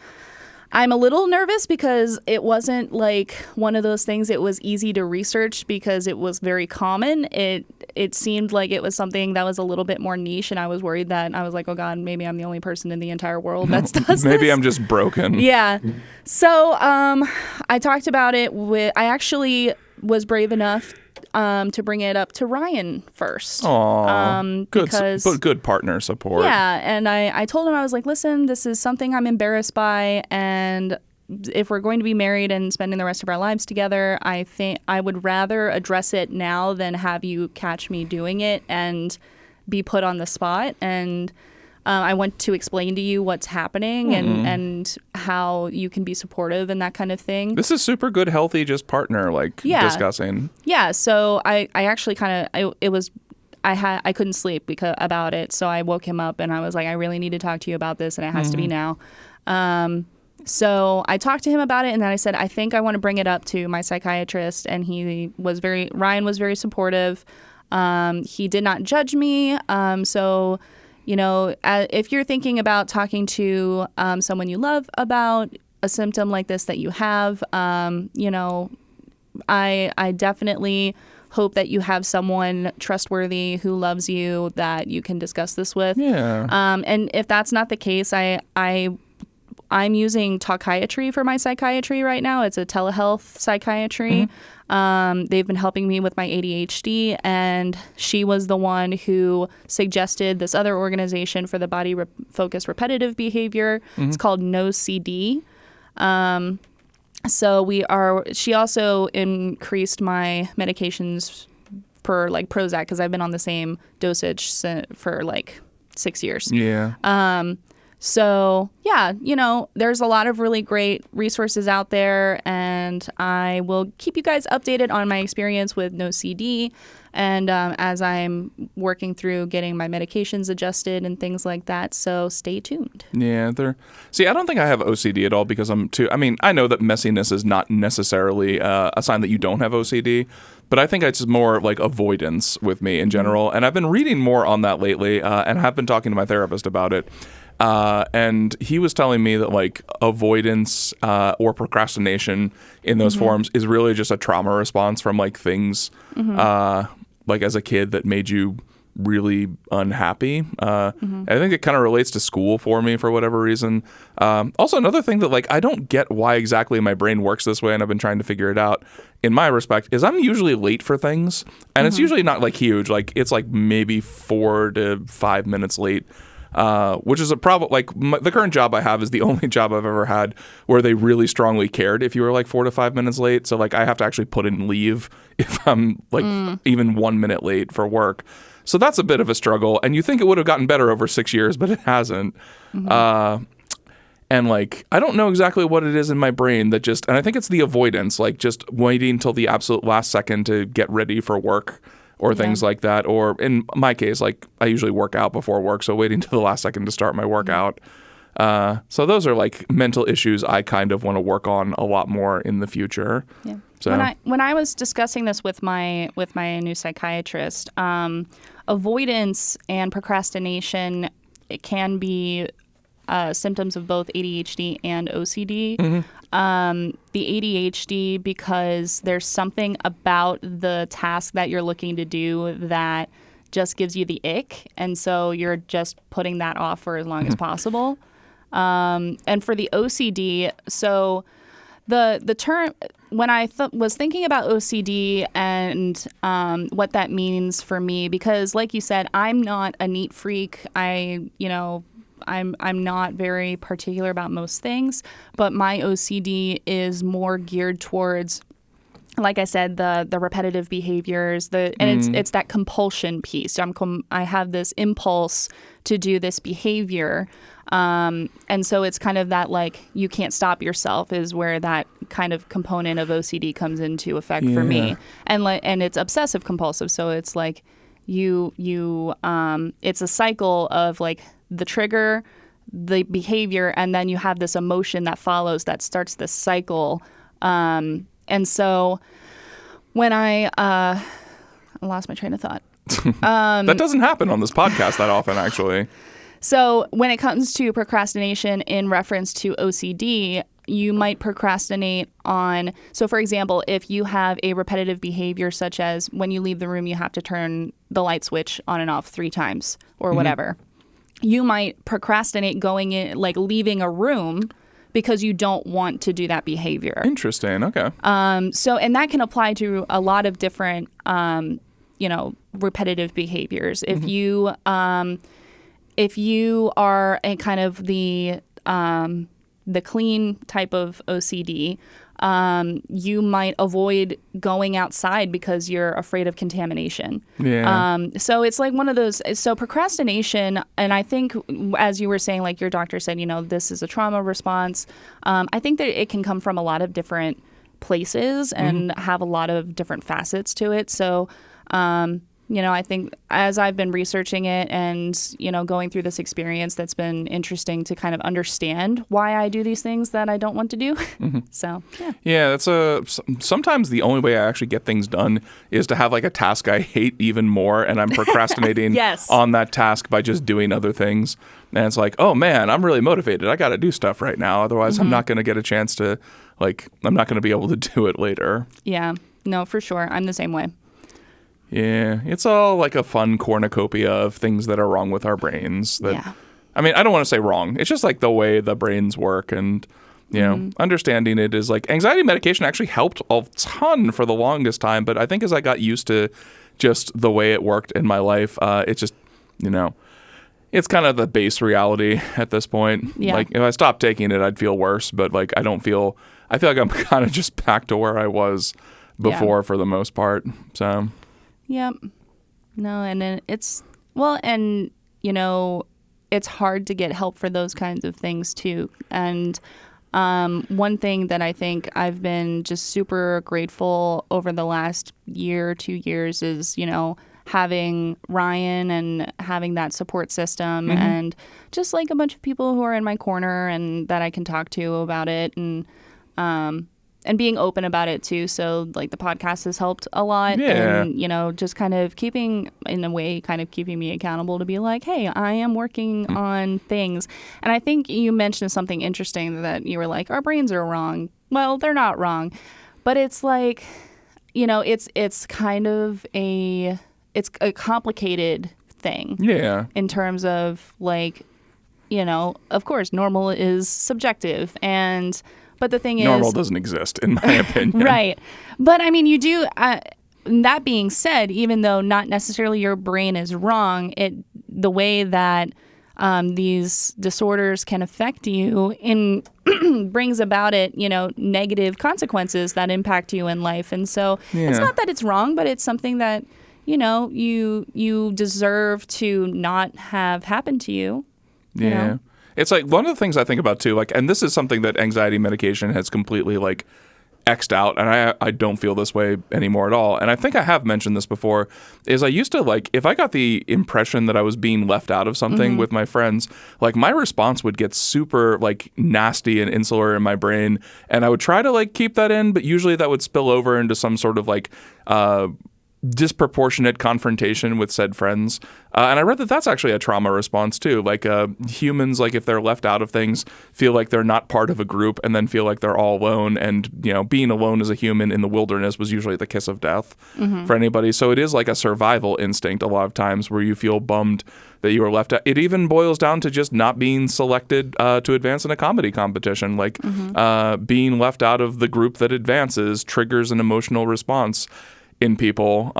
I'm a little nervous because it wasn't like one of those things it was easy to research because it was very common. It seemed like it was something that was a little bit more niche, and I was worried that I was like, oh God, maybe I'm the only person in the entire world that does this. Maybe I'm just broken. Yeah. So I talked about it I actually was brave enough to bring it up to Ryan first. Aww. Good partner support. Yeah, and I told him, I was like, listen, this is something I'm embarrassed by, and if we're going to be married and spending the rest of our lives together, I think I would rather address it now than have you catch me doing it and be put on the spot. And I want to explain to you what's happening and how you can be supportive and that kind of thing. This is super good, healthy, just partner, discussing. Yeah, so I actually I couldn't sleep about it, so I woke him up and I was like, I really need to talk to you about this, and it has to be now. So I talked to him about it, and then I said, I think I want to bring it up to my psychiatrist, and Ryan was very supportive. He did not judge me, so if you're thinking about talking to someone you love about a symptom like this that you have, I definitely hope that you have someone trustworthy who loves you that you can discuss this with. Yeah. And if that's not the case, I'm using Talkiatry for my psychiatry right now. It's a telehealth psychiatry. They've been helping me with my ADHD, and she was the one who suggested this other organization for the body-focused repetitive behavior. It's called NoCD. She also increased my medications for like Prozac because I've been on the same dosage for like 6 years. Yeah. So yeah, there's a lot of really great resources out there, and I will keep you guys updated on my experience with NoCD, and as I'm working through getting my medications adjusted and things like that. So stay tuned. Yeah. See, I don't think I have OCD at all because I know that messiness is not necessarily a sign that you don't have OCD, but I think it's more like avoidance with me in general. And I've been reading more on that lately, and have been talking to my therapist about it. And he was telling me that like avoidance or procrastination in those forms is really just a trauma response from like things like as a kid that made you really unhappy. I think it kind of relates to school for me for whatever reason. Also, another thing that like I don't get why exactly my brain works this way, and I've been trying to figure it out in my respect, is I'm usually late for things, and it's usually not like huge. Like it's like maybe 4 to 5 minutes late. Which is a problem. Like the current job I have is the only job I've ever had where they really strongly cared if you were like 4 to 5 minutes late. So like I have to actually put in leave if I'm like even 1 minute late for work. So that's a bit of a struggle. And you think it would have gotten better over 6 years, but it hasn't. And like I don't know exactly what it is in my brain that and I think it's the avoidance, like just waiting till the absolute last second to get ready for work. Or things like that. Or in my case, like I usually work out before work, so waiting till the last second to start my workout. So those are like mental issues I kind of want to work on a lot more in the future. Yeah. So When I was discussing this with my new psychiatrist, avoidance and procrastination, it can be symptoms of both ADHD and OCD. The ADHD, because there's something about the task that you're looking to do that just gives you the ick, and so you're just putting that off for as long as possible. And for the OCD, so the term, when I was thinking about OCD and what that means for me, because like you said, I'm not a neat freak. I'm not very particular about most things, but my OCD is more geared towards, like I said, the repetitive behaviors, it's that compulsion piece. I have this impulse to do this behavior, and so it's kind of that like you can't stop yourself is where that kind of component of OCD comes into effect for me, and it's obsessive compulsive. So it's like it's a cycle of like the trigger, the behavior, and then you have this emotion that follows that starts this cycle. And so when I lost my train of thought. That doesn't happen on this podcast that often, actually. So when it comes to procrastination in reference to OCD, you might procrastinate on, so for example, if you have a repetitive behavior such as when you leave the room, you have to turn the light switch on and off 3 times or whatever. You might procrastinate going in, like leaving a room because you don't want to do that behavior. Interesting. Okay. And that can apply to a lot of different, repetitive behaviors. If you are a kind of the clean type of OCD, you might avoid going outside because you're afraid of contamination. Yeah. So it's like one of those. So procrastination, and I think as you were saying, like your doctor said, this is a trauma response. I think that it can come from a lot of different places and have a lot of different facets to it. So I think as I've been researching it and, going through this experience, that's been interesting to kind of understand why I do these things that I don't want to do. So, yeah. Yeah, sometimes the only way I actually get things done is to have like a task I hate even more, and I'm procrastinating Yes. on that task by just doing other things. And it's like, oh man, I'm really motivated. I got to do stuff right now. Otherwise, I'm not going to get a chance to, I'm not going to be able to do it later. Yeah, no, for sure. I'm the same way. Yeah, it's all like a fun cornucopia of things that are wrong with our brains. Yeah. I mean, I don't want to say wrong. It's just like the way the brains work, and understanding it is like anxiety medication actually helped a ton for the longest time. But I think as I got used to just the way it worked in my life, it's just, it's kind of the base reality at this point. Yeah. Like if I stopped taking it, I'd feel worse. But like I feel like I'm kind of just back to where I was before for the most part. So. Yep. No, and then it's hard to get help for those kinds of things too. And one thing that I think I've been just super grateful over the last year, 2 years is, having Ryan and having that support system and just like a bunch of people who are in my corner and that I can talk to about it and being open about it too. So like the podcast has helped a lot. Yeah. And, just kind of keeping me accountable to be like, hey, I am working on things. And I think you mentioned something interesting that you were like, our brains are wrong. Well, they're not wrong. But it's like, it's kind of it's a complicated thing. Yeah. In terms of like, of course, normal is subjective. But the thing is, normal doesn't exist, in my opinion. Right. But I mean, you do. That being said, even though not necessarily your brain is wrong, the way that these disorders can affect you brings about it, negative consequences that impact you in life. And so it's not that it's wrong, but it's something that you deserve to not have happen to you. You know? It's like one of the things I think about too, like, and this is something that anxiety medication has completely like X'd out, and I don't feel this way anymore at all. And I think I have mentioned this before, is I used to like, if I got the impression that I was being left out of something with my friends, like my response would get super like nasty and insular in my brain. And I would try to like keep that in, but usually that would spill over into some sort of like, disproportionate confrontation with said friends. And I read that that's actually a trauma response too. Like humans, like if they're left out of things, feel like they're not part of a group and then feel like they're all alone. And, being alone as a human in the wilderness was usually the kiss of death for anybody. So it is like a survival instinct a lot of times where you feel bummed that you were left out. It even boils down to just not being selected to advance in a comedy competition. Like being left out of the group that advances triggers an emotional response in people,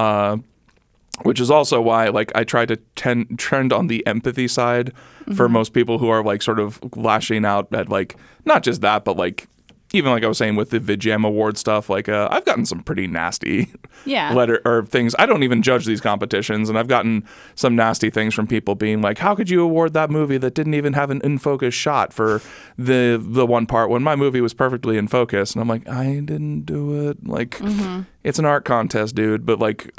which is also why like I try to trend on the empathy side for most people who are like sort of lashing out at like not just that, but like even like I was saying with the VidJam Award stuff, like I've gotten some pretty nasty letter or things. I don't even judge these competitions, and I've gotten some nasty things from people being like, "How could you award that movie that didn't even have an in focus shot for the one part when my movie was perfectly in focus?" And I'm like, I didn't do it. Like, it's an art contest, dude. But like,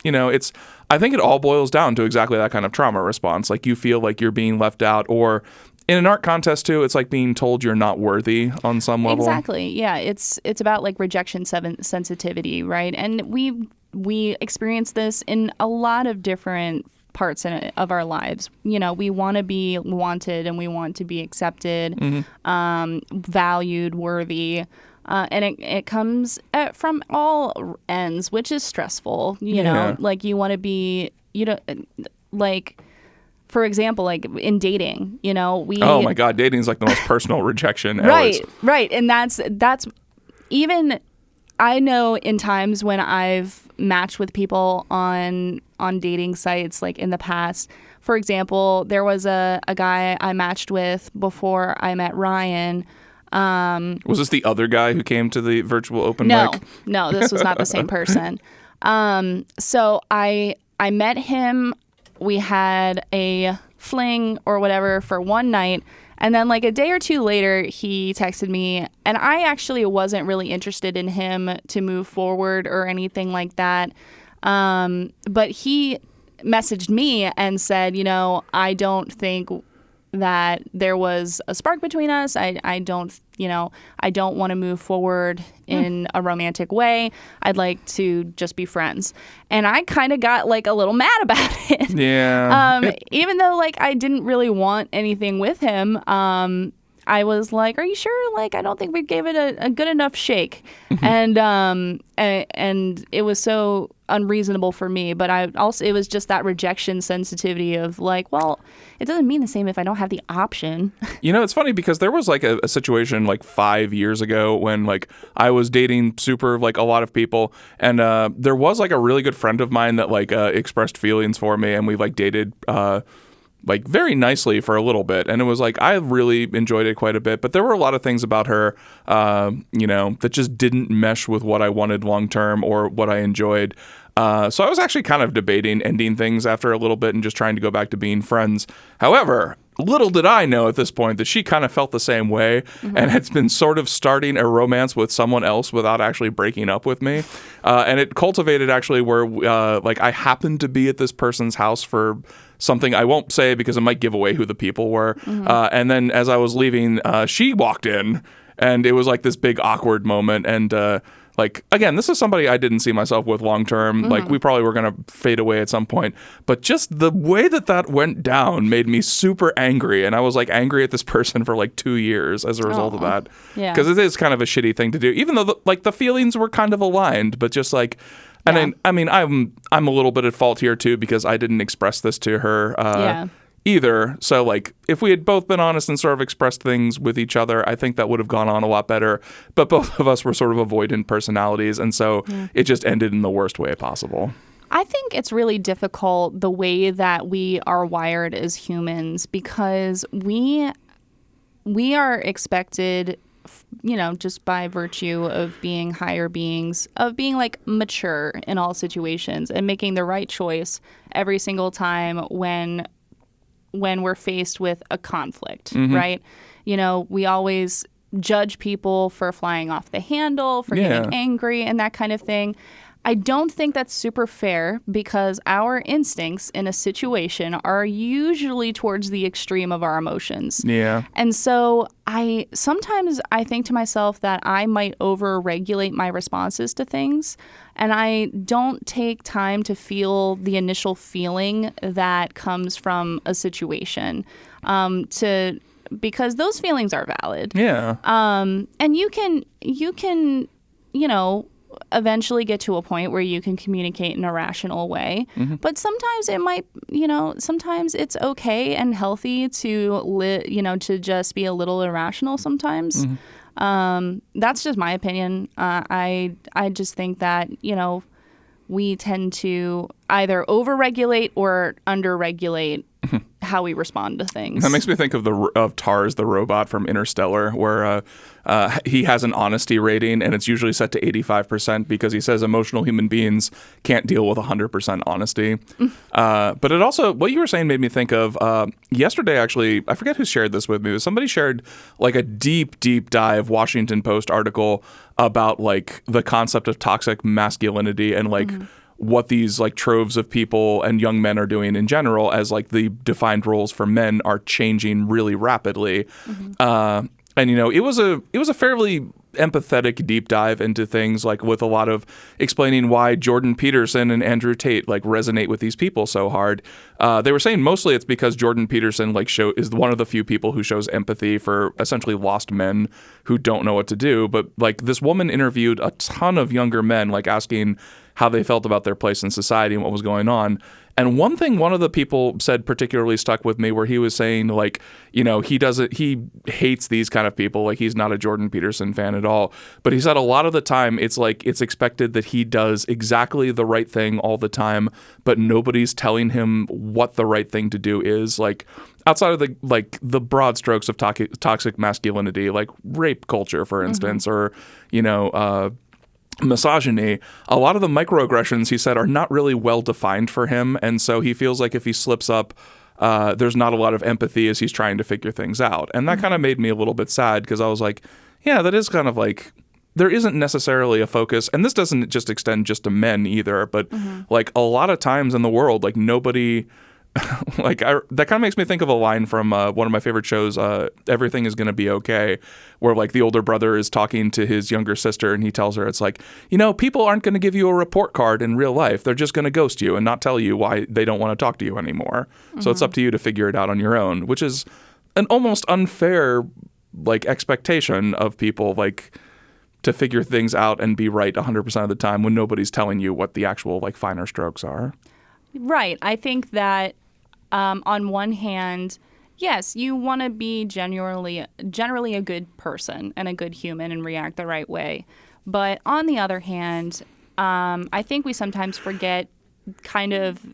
it's. I think it all boils down to exactly that kind of trauma response. Like you feel like you're being left out, or in an art contest too, it's like being told you're not worthy on some level. Exactly. Yeah, it's about like rejection sensitivity, right? And we experience this in a lot of different parts of our lives. We want to be wanted and we want to be accepted, valued, worthy. And it comes from all ends, which is stressful. You know, like you want to be, like, for example, like in dating, oh my God, dating is like the most personal rejection ever. Right. And that's even, I know in times when I've matched with people on dating sites, like in the past, for example, there was a guy I matched with before I met Ryan. Was this the other guy who came to the virtual open mic? No, this was not the same person. So I met him. We had a fling or whatever for one night. And then like a day or two later, he texted me. And I actually wasn't really interested in him to move forward or anything like that. But he messaged me and said, I don't think that there was a spark between us. I don't want to move forward in a romantic way. I'd like to just be friends. And I kind of got like a little mad about it. Yeah. Even though like I didn't really want anything with him. I was like, "Are you sure? Like, I don't think we gave it a good enough shake," and it was so unreasonable for me. But it was just that rejection sensitivity of like, well, it doesn't mean the same if I don't have the option. It's funny because there was like a situation like 5 years ago when like I was dating super like a lot of people, and there was like a really good friend of mine that like expressed feelings for me, and we like dated. Like very nicely for a little bit, and it was like I really enjoyed it quite a bit, but there were a lot of things about her that just didn't mesh with what I wanted long term or what I enjoyed. So I was actually kind of debating ending things after a little bit and just trying to go back to being friends. However, little did I know at this point that she kind of felt the same way and had been sort of starting a romance with someone else without actually breaking up with me. And it cultivated actually where like I happened to be at this person's house for something I won't say because it might give away who the people were. And then as I was leaving, she walked in, and it was like this big awkward moment. And like, again, this is somebody I didn't see myself with long term. Like, we probably were going to fade away at some point. But just the way that went down made me super angry. And I was like angry at this person for like 2 years as a result of that. Yeah. Because it is kind of a shitty thing to do, even though the feelings were kind of aligned, but just like. And Yeah. then, I mean, I'm a little bit at fault here too because I didn't express this to her either. So like, if we had both been honest and sort of expressed things with each other, I think that would have gone on a lot better. But both of us were sort of avoidant personalities, and so it just ended in the worst way possible. I think it's really difficult the way that we are wired as humans because we are expected, just by virtue of being higher beings, of being like mature in all situations and making the right choice every single time when we're faced with a conflict, right? We always judge people for flying off the handle, for getting angry and that kind of thing. I don't think that's super fair because our instincts in a situation are usually towards the extreme of our emotions. Yeah. And so sometimes I think to myself that I might over-regulate my responses to things, and I don't take time to feel the initial feeling that comes from a situation because those feelings are valid. Yeah. And you can eventually get to a point where you can communicate in a rational way. But sometimes it might, sometimes it's okay and healthy to to just be a little irrational sometimes. That's just my opinion. I just think that, we tend to either overregulate or underregulate how we respond to things. That makes me think of Tars, the robot from Interstellar, where he has an honesty rating, and it's usually set to 85% because he says emotional human beings can't deal with 100% honesty. But it also, what you were saying made me think of yesterday, actually, I forget who shared this with me, but somebody shared like a deep, deep dive Washington Post article about like the concept of toxic masculinity and like what these like troves of people and young men are doing in general as like the defined roles for men are changing really rapidly. And it was a fairly empathetic deep dive into things, like with a lot of explaining why Jordan Peterson and Andrew Tate like resonate with these people so hard. They were saying mostly it's because Jordan Peterson is one of the few people who shows empathy for essentially lost men who don't know what to do. But like this woman interviewed a ton of younger men, like asking how they felt about their place in society and what was going on. And one thing one of the people said particularly stuck with me, where he was saying like, he hates these kind of people. Like he's not a Jordan Peterson fan at all. But he said a lot of the time it's like it's expected that he does exactly the right thing all the time, but nobody's telling him what the right thing to do is. Like outside of the broad strokes of toxic masculinity, like rape culture, for instance, or, misogyny, a lot of the microaggressions, he said, are not really well defined for him. And so he feels like if he slips up, there's not a lot of empathy as he's trying to figure things out. And that kind of made me a little bit sad because I was like, yeah, that is kind of like there isn't necessarily a focus, and this doesn't just extend just to men either, but like a lot of times in the world, like nobody, that kind of makes me think of a line from one of my favorite shows, Everything Is Gonna Be Okay, where like the older brother is talking to his younger sister and he tells her, it's like, people aren't going to give you a report card in real life. They're just going to ghost you and not tell you why they don't want to talk to you anymore. So it's up to you to figure it out on your own, which is an almost unfair like expectation of people, like to figure things out and be right 100% of the time when nobody's telling you what the actual like finer strokes are. Right. I think that on one hand, yes, you want to be generally a good person and a good human and react the right way. But on the other hand, I think we sometimes forget kind of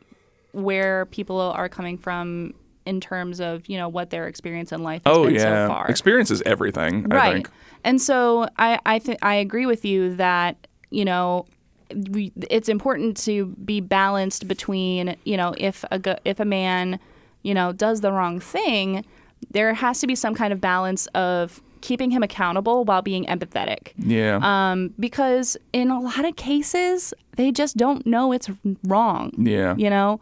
where people are coming from in terms of, what their experience in life has been so far. Experience is everything, right. I think. And so I agree with you that, it's important to be balanced between, if a man, does the wrong thing, there has to be some kind of balance of keeping him accountable while being empathetic. Yeah. Because in a lot of cases, they just don't know it's wrong. Yeah.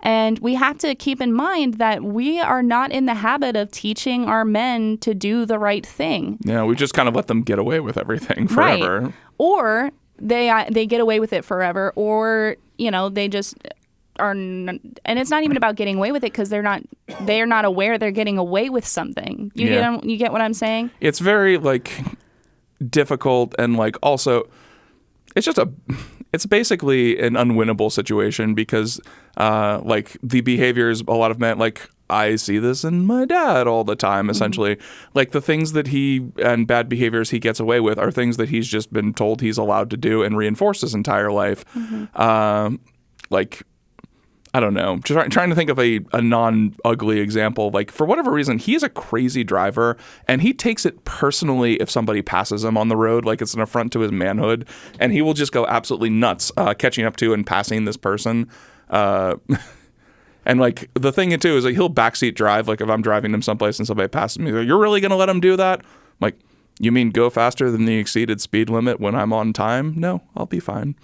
And we have to keep in mind that we are not in the habit of teaching our men to do the right thing. Yeah, we just kind of let them get away with everything forever. Right. Or they get away with it forever, or, they just are, and it's not even about getting away with it because they're not aware they're getting away with something. You get what I'm saying? It's very like difficult, and like also it's basically an unwinnable situation because like the behaviors a lot of men, like I see this in my dad all the time, essentially. Like the things that and bad behaviors he gets away with are things that he's just been told he's allowed to do and reinforced his entire life. Like, I don't know, trying to think of a non-ugly example. Like, for whatever reason, he's a crazy driver, and he takes it personally if somebody passes him on the road, like it's an affront to his manhood, and he will just go absolutely nuts catching up to and passing this person. And like the thing too is like he'll backseat drive. Like if I'm driving him someplace and somebody passes me, like, you're really gonna let him do that? I'm like, you mean go faster than the exceeded speed limit when I'm on time? No, I'll be fine.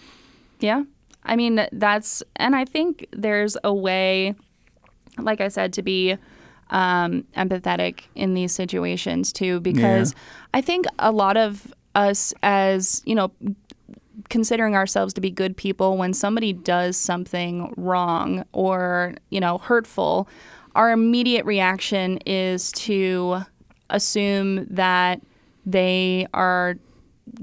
Yeah. I mean, and I think there's a way, like I said, to be empathetic in these situations too, because I think a lot of us as, considering ourselves to be good people, when somebody does something wrong or, hurtful, our immediate reaction is to assume that they are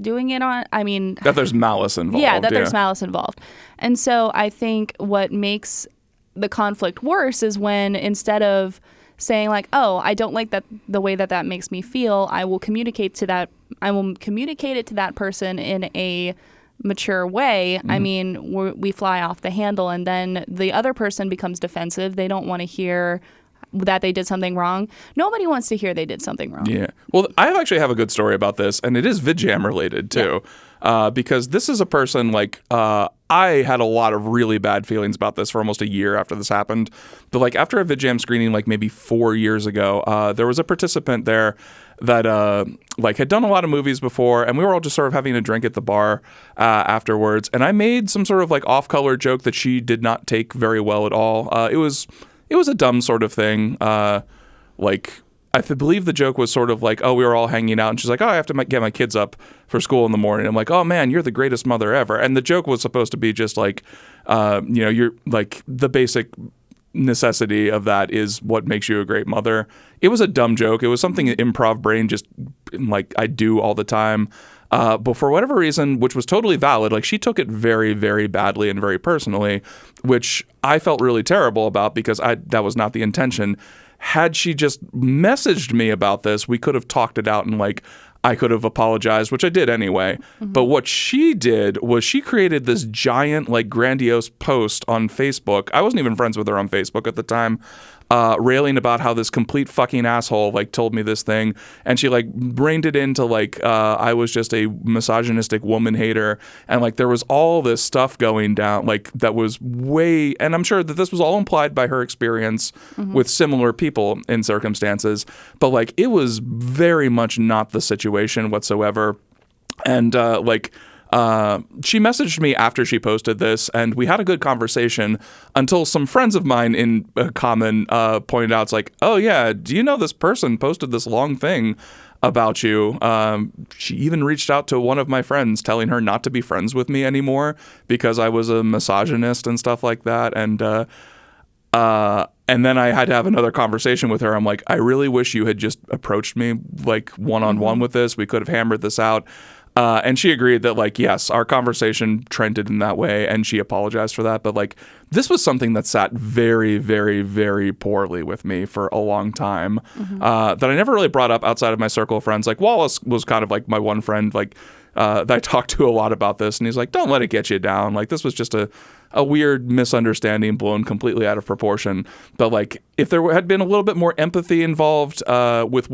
doing it that there's malice involved. Yeah, there's malice involved. And so I think what makes the conflict worse is when instead of saying like, oh, I don't like the way that makes me feel, I will communicate it to that person in a mature way. I mean, we fly off the handle, and then the other person becomes defensive. They don't want to hear that they did something wrong. Nobody wants to hear they did something wrong. Yeah. Well, I actually have a good story about this, and it is VidJam related too. Yeah. Because this is a person like I had a lot of really bad feelings about this for almost a year after this happened. But like after a VidJam screening, like maybe 4 years ago, there was a participant there that like had done a lot of movies before, and we were all just sort of having a drink at the bar afterwards. And I made some sort of like off-color joke that she did not take very well at all. It was a dumb sort of thing. Like I believe the joke was sort of like, oh, we were all hanging out, and she's like, oh, I have to get my kids up for school in the morning. I'm like, oh man, you're the greatest mother ever. And the joke was supposed to be just like, you're like the basic necessity of that is what makes you a great mother. It was a dumb joke. It was something that improv brain just like I do all the time. But for whatever reason, which was totally valid, like she took it very, very badly and very personally, which I felt really terrible about because that was not the intention. Had she just messaged me about this, we could have talked it out and like I could have apologized, which I did anyway. But what she did was she created this giant, like grandiose post on Facebook. I wasn't even friends with her on Facebook at the time. Railing about how this complete fucking asshole like told me this thing, and she like reined it into like I was just a misogynistic woman hater, and like there was all this stuff going down like that was way, and I'm sure that this was all implied by her experience with similar people in circumstances, but like it was very much not the situation whatsoever. And she messaged me after she posted this, and we had a good conversation until some friends of mine in common pointed out, it's like, oh yeah, do you know this person posted this long thing about you? She even reached out to one of my friends telling her not to be friends with me anymore because I was a misogynist and stuff like that. And then I had to have another conversation with her. I'm like, I really wish you had just approached me like one-on-one with this. We could have hammered this out. And she agreed that, like, yes, our conversation trended in that way, and she apologized for that. But, like, this was something that sat very, very, very poorly with me for a long time that I never really brought up outside of my circle of friends. Like, Wallace was kind of like my one friend, like, that I talked to a lot about this. And he's like, don't let it get you down. Like, this was just a weird misunderstanding blown completely out of proportion. But, like, if there had been a little bit more empathy involved with,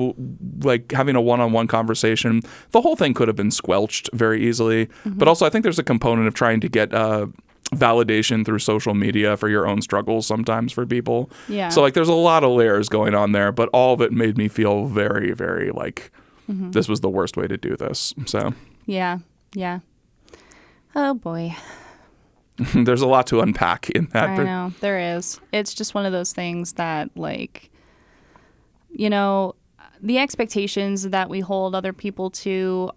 like, having a one-on-one conversation, the whole thing could have been squelched very easily. But also, I think there's a component of trying to get validation through social media for your own struggles sometimes for people. Yeah. So, like, there's a lot of layers going on there, but all of it made me feel very, very, like, this was the worst way to do this. So. Yeah. Yeah. Oh, boy. There's a lot to unpack in that. I know, there is. It's just one of those things that, like, you know, the expectations that we hold other people to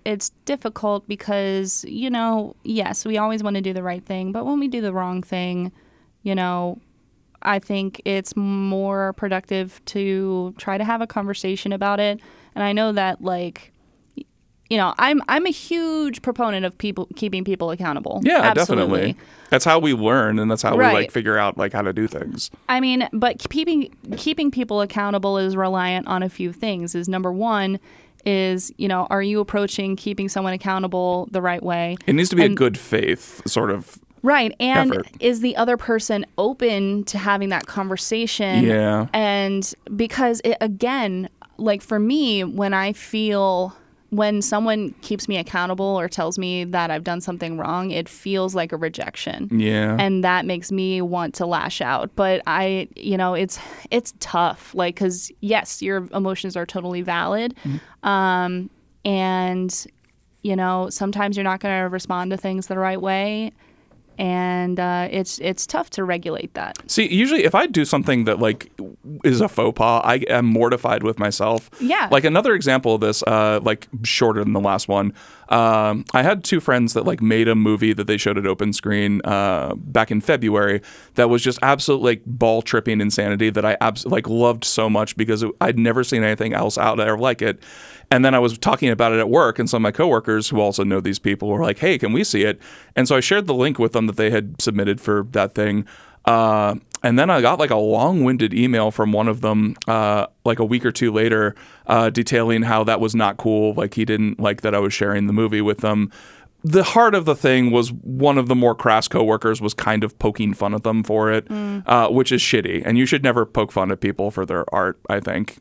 it's difficult because, you know, yes, we always want to do the right thing, but when we do the wrong thing, you know, I think it's more productive to try to have a conversation about it. And I know that, like, you know, I'm a huge proponent of keeping people accountable. Yeah, absolutely. Definitely. That's how we learn, and that's how we Right. like figure out like how to do things. I mean, but keeping people accountable is reliant on a few things. Is number one is, you know, are you approaching keeping someone accountable the right way? It needs to be a good faith sort of. Right. And effort. Is the other person open to having that conversation? Yeah. And because again, like for me, when someone keeps me accountable or tells me that I've done something wrong, it feels like a rejection. Yeah. And that makes me want to lash out. But it's tough. Like, because yes, your emotions are totally valid. And, you know, sometimes you're not going to respond to things the right way. And it's tough to regulate that. See, usually if I do something that like is a faux pas, I am mortified with myself. Yeah. Like another example of this, like shorter than the last one. I had two friends that like made a movie that they showed at Open Screen back in February that was just absolute like ball tripping insanity that I like loved so much because I'd never seen anything else out there like it. And then I was talking about it at work, and some of my coworkers who also know these people were like, hey, can we see it? And so I shared the link with them that they had submitted for that thing. And then I got like a long-winded email from one of them like a week or two later detailing how that was not cool. Like he didn't like that I was sharing the movie with them. The heart of the thing was one of the more crass coworkers was kind of poking fun at them for it, which is shitty. And you should never poke fun at people for their art, I think.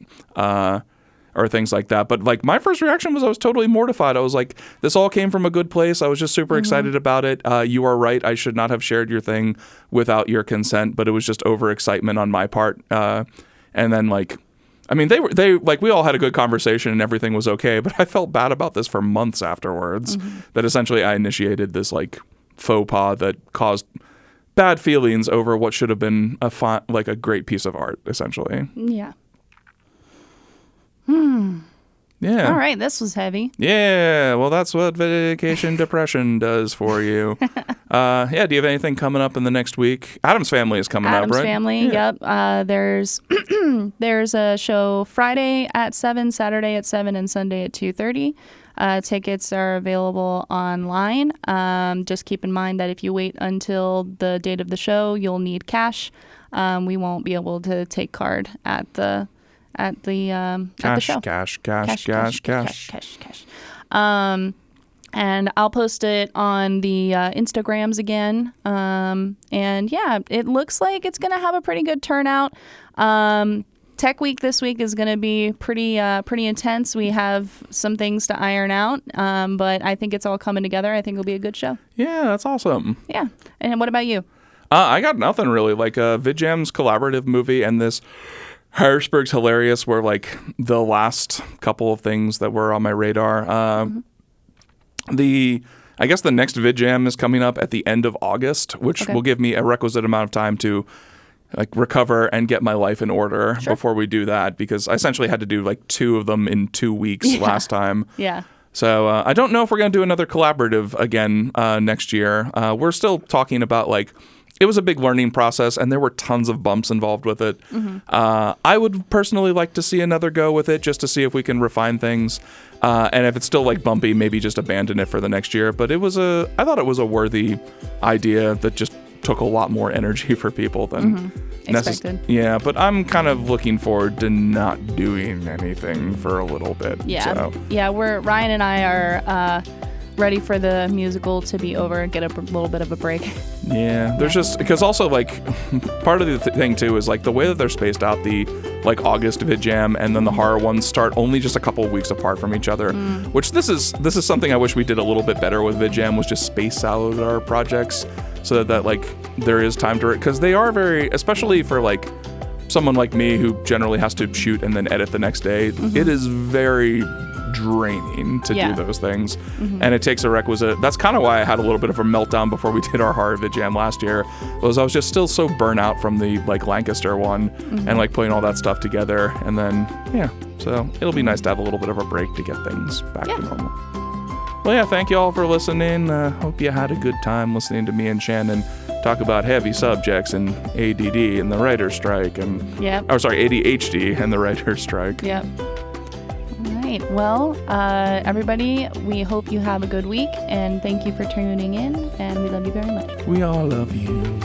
Or things like that. But like my first reaction was I was totally mortified. I was like, this all came from a good place. I was just super excited about it. You are right. I should not have shared your thing without your consent, but it was just overexcitement on my part. And then like, I mean, they like we all had a good conversation and everything was okay, but I felt bad about this for months afterwards. That essentially I initiated this like faux pas that caused bad feelings over what should have been like a great piece of art, essentially. Yeah. Yeah. All right. This was heavy. Yeah. Well, that's what vacation depression does for you. Yeah. Do you have anything coming up in the next week? Adam's Family is coming up, right? Adam's Family. Yeah. Yep. There's a show Friday at 7, Saturday at 7, and Sunday at 2:30. Tickets are available online. Just keep in mind that if you wait until the date of the show, you'll need cash. We won't be able to take card at the show. Cash. And I'll post it on the Instagrams again. And yeah, it looks like it's going to have a pretty good turnout. Tech Week this week is going to be pretty intense. We have some things to iron out, but I think it's all coming together. I think it'll be a good show. Yeah, that's awesome. Yeah. And what about you? I got nothing really. Like VidJam's collaborative movie and this Harrisburg's Hilarious were like the last couple of things that were on my radar. I guess the next VidJam is coming up at the end of August, which Okay. will give me a requisite amount of time to like recover and get my life in order before we do that, because I essentially had to do like 2 of them in 2 weeks last time. Yeah. So I don't know if we're going to do another collaborative again next year. We're still talking about like, it was a big learning process and there were tons of bumps involved with it. I would personally like to see another go with it just to see if we can refine things. And if it's still like bumpy, maybe just abandon it for the next year. But I thought it was a worthy idea that just took a lot more energy for people than expected. Yeah, but I'm kind of looking forward to not doing anything for a little bit. Yeah. So. Yeah, Ryan and I are ready for the musical to be over and get a little bit of a break. Yeah, there's just because also like part of the thing too is like the way that they're spaced out, the like August VidJam and then the horror ones start only just a couple of weeks apart from each other, which this is something I wish we did a little bit better with VidJam, was just space out our projects so that like there is time to, because they are very, especially for like someone like me who generally has to shoot and then edit the next day, it is very draining to do those things, and it takes a requisite. That's kind of why I had a little bit of a meltdown before we did our horror VidJam last year, was I was just still so burnt out from the like Lancaster one and like putting all that stuff together, and then so it'll be nice to have a little bit of a break to get things back to normal. Well, yeah, thank you all for listening. Hope you had a good time listening to me and Shannon talk about heavy subjects and ADD and the writer's strike, and ADHD and the writer's strike. Yep. All right. Well, everybody, we hope you have a good week, and thank you for tuning in, and we love you very much. We all love you.